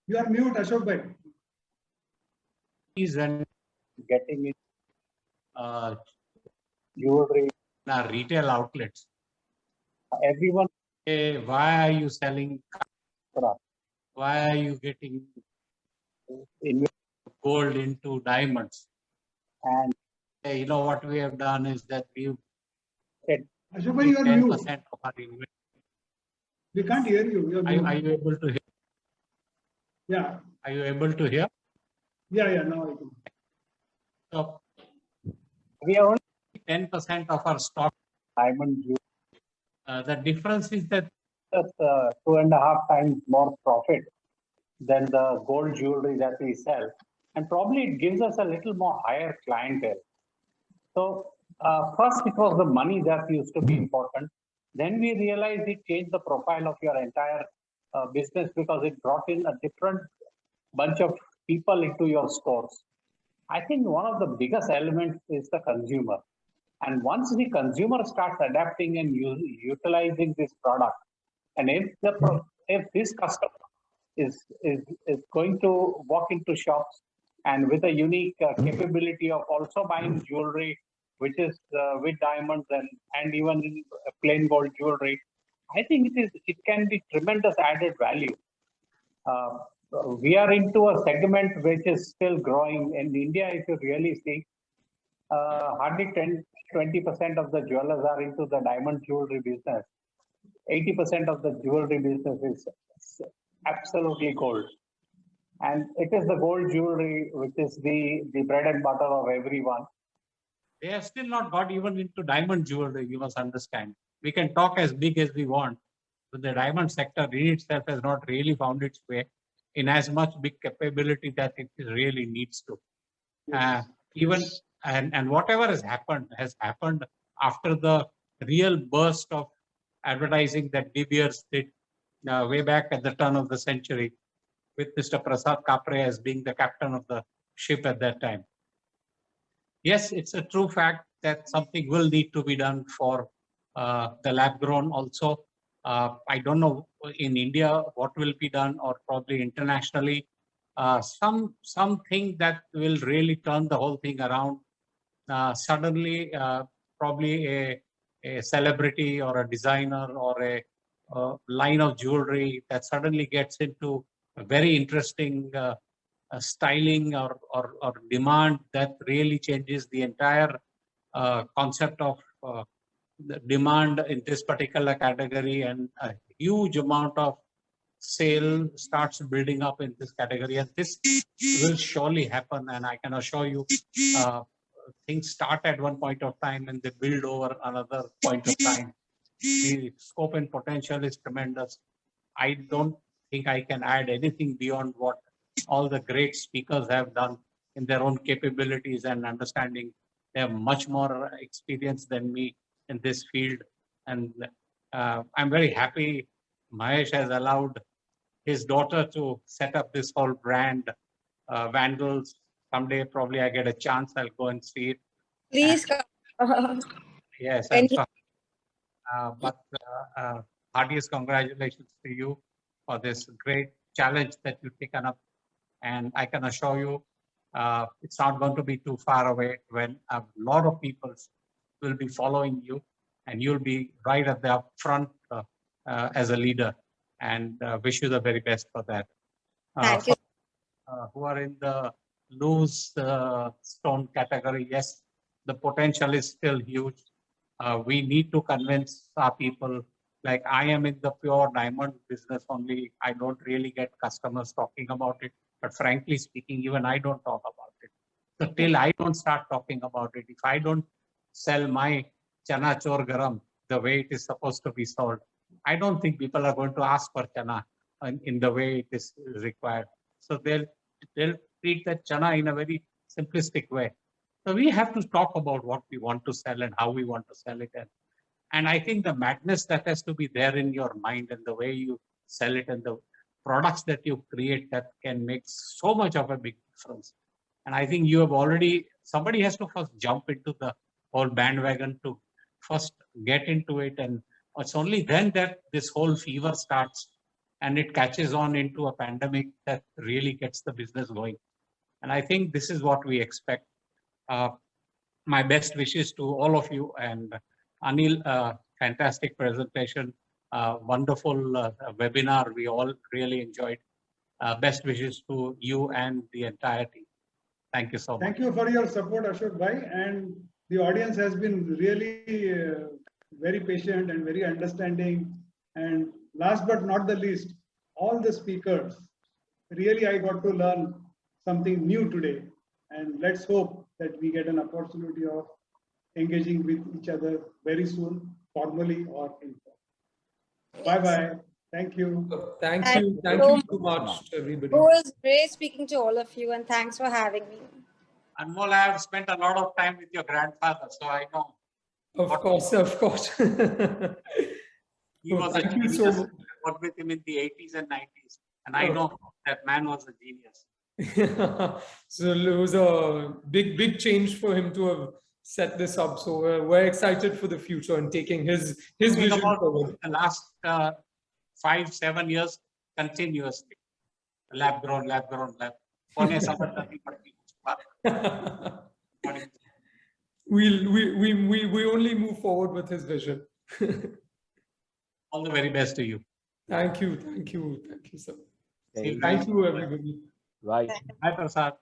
You are mute, Ashok bhai. Is when getting it jewelry in our retail outlets. Everyone say, why are you selling? Why are you getting gold into diamonds? And you know what we have done is that we've said 10% of our investment. We can't hear you. Are you able to hear? Yeah. Are you able to hear? Yeah, now I can. So we have only 10% of our stock diamond jewelry. The difference is that 2.5 times more profit than the gold jewelry that we sell. And probably it gives us a little more higher clientele. So first it was the money that used to be important. Then we realized it changed the profile of your entire business because it brought in a different bunch of people into your stores. I think one of the biggest elements is the consumer. And once the consumer starts adapting and utilizing this product, and if this customer is going to walk into shops and with a unique capability of also buying jewelry, which is with diamonds and even plain gold jewelry, I think it can be tremendous added value. We are into a segment which is still growing in India. If you really see, hardly 20% of the jewelers are into the diamond jewelry business. 80% of the jewelry business is absolutely gold. And it is the gold jewelry which is the bread and butter of everyone. They have still not got even into diamond jewelry, you must understand. We can talk as big as we want, but the diamond sector in itself has not really found its way in as much big capability that it really needs to. Yes. And whatever has happened after the real burst of advertising that De Beers did way back at the turn of the century, with Mr. Prasad Kapre as being the captain of the ship at that time. Yes, it's a true fact that something will need to be done for the lab grown also. I don't know in India what will be done, or probably internationally. Something that will really turn the whole thing around. Suddenly, probably a celebrity or a designer or a line of jewelry that suddenly gets into a very interesting styling or demand that really changes the entire concept of the demand in this particular category, and a huge amount of sale starts building up in this category. And this will surely happen, and I can assure you things start at one point of time and they build over another point of time. The scope and potential is tremendous. I don't think I can add anything beyond what all the great speakers have done in their own capabilities and understanding. They have much more experience than me in this field. And I'm very happy Mahesh has allowed his daughter to set up this whole brand, Vandals. Someday, probably I get a chance, I'll go and see it. Please come. Yes, but heartiest congratulations to you for this great challenge that you've taken up. And I can assure you, it's not going to be too far away when a lot of people will be following you, and you'll be right at the front as a leader. And wish you the very best for that. Thank you. Who are in the loose stone category, yes, the potential is still huge. We need to convince our people. Like, I am in the pure diamond business only. I don't really get customers talking about it. But frankly speaking, even I don't talk about it. So till I don't start talking about it, if I don't sell my chana chor garam the way it is supposed to be sold, I don't think people are going to ask for chana in the way it is required. So they'll treat that chana in a very simplistic way. So we have to talk about what we want to sell and how we want to sell it. And I think the madness that has to be there in your mind and the way you sell it and the products that you create that can make so much of a big difference. And I think you have already, somebody has to first jump into the whole bandwagon to first get into it. And it's only then that this whole fever starts and it catches on into a pandemic that really gets the business going. And I think this is what we expect. My best wishes to all of you, and Anil, fantastic presentation, wonderful webinar. We all really enjoyed. Best wishes to you and the entire team. Thank you so much. Thank you for your support, Ashok Bhai. And the audience has been really very patient and very understanding. And last but not the least, all the speakers, really I got to learn something new today. And let's hope that we get an opportunity of engaging with each other very soon, formally or informally. Bye-bye. Thank you. Thank you so much, everybody. It was great speaking to all of you, and thanks for having me. Anmol, I have spent a lot of time with your grandfather, so I know. Of course. He was a genius. I worked with him in the 80s and 90s, and I know that man was a genius. So it was a big change for him to have set this up. So we're excited for the future and taking his vision forward. The last 5-7 years continuously. lab grown, lab. होने समझ नहीं पड़ती। We only move forward with his vision. All the very best to you. Thank you, sir. Thank you, everybody. Right. Hi, Prasad.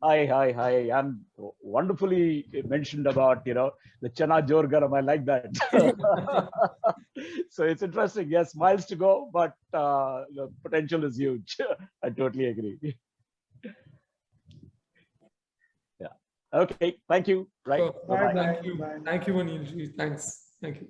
Hi. I'm wonderfully mentioned about, the Chana Jor Garam. I like that. So it's interesting. Yes, miles to go, but the potential is huge. I totally agree. Yeah. Okay. Thank you. Right. Sure. Bye-bye. Thank you, Anilji. Thanks. Thank you.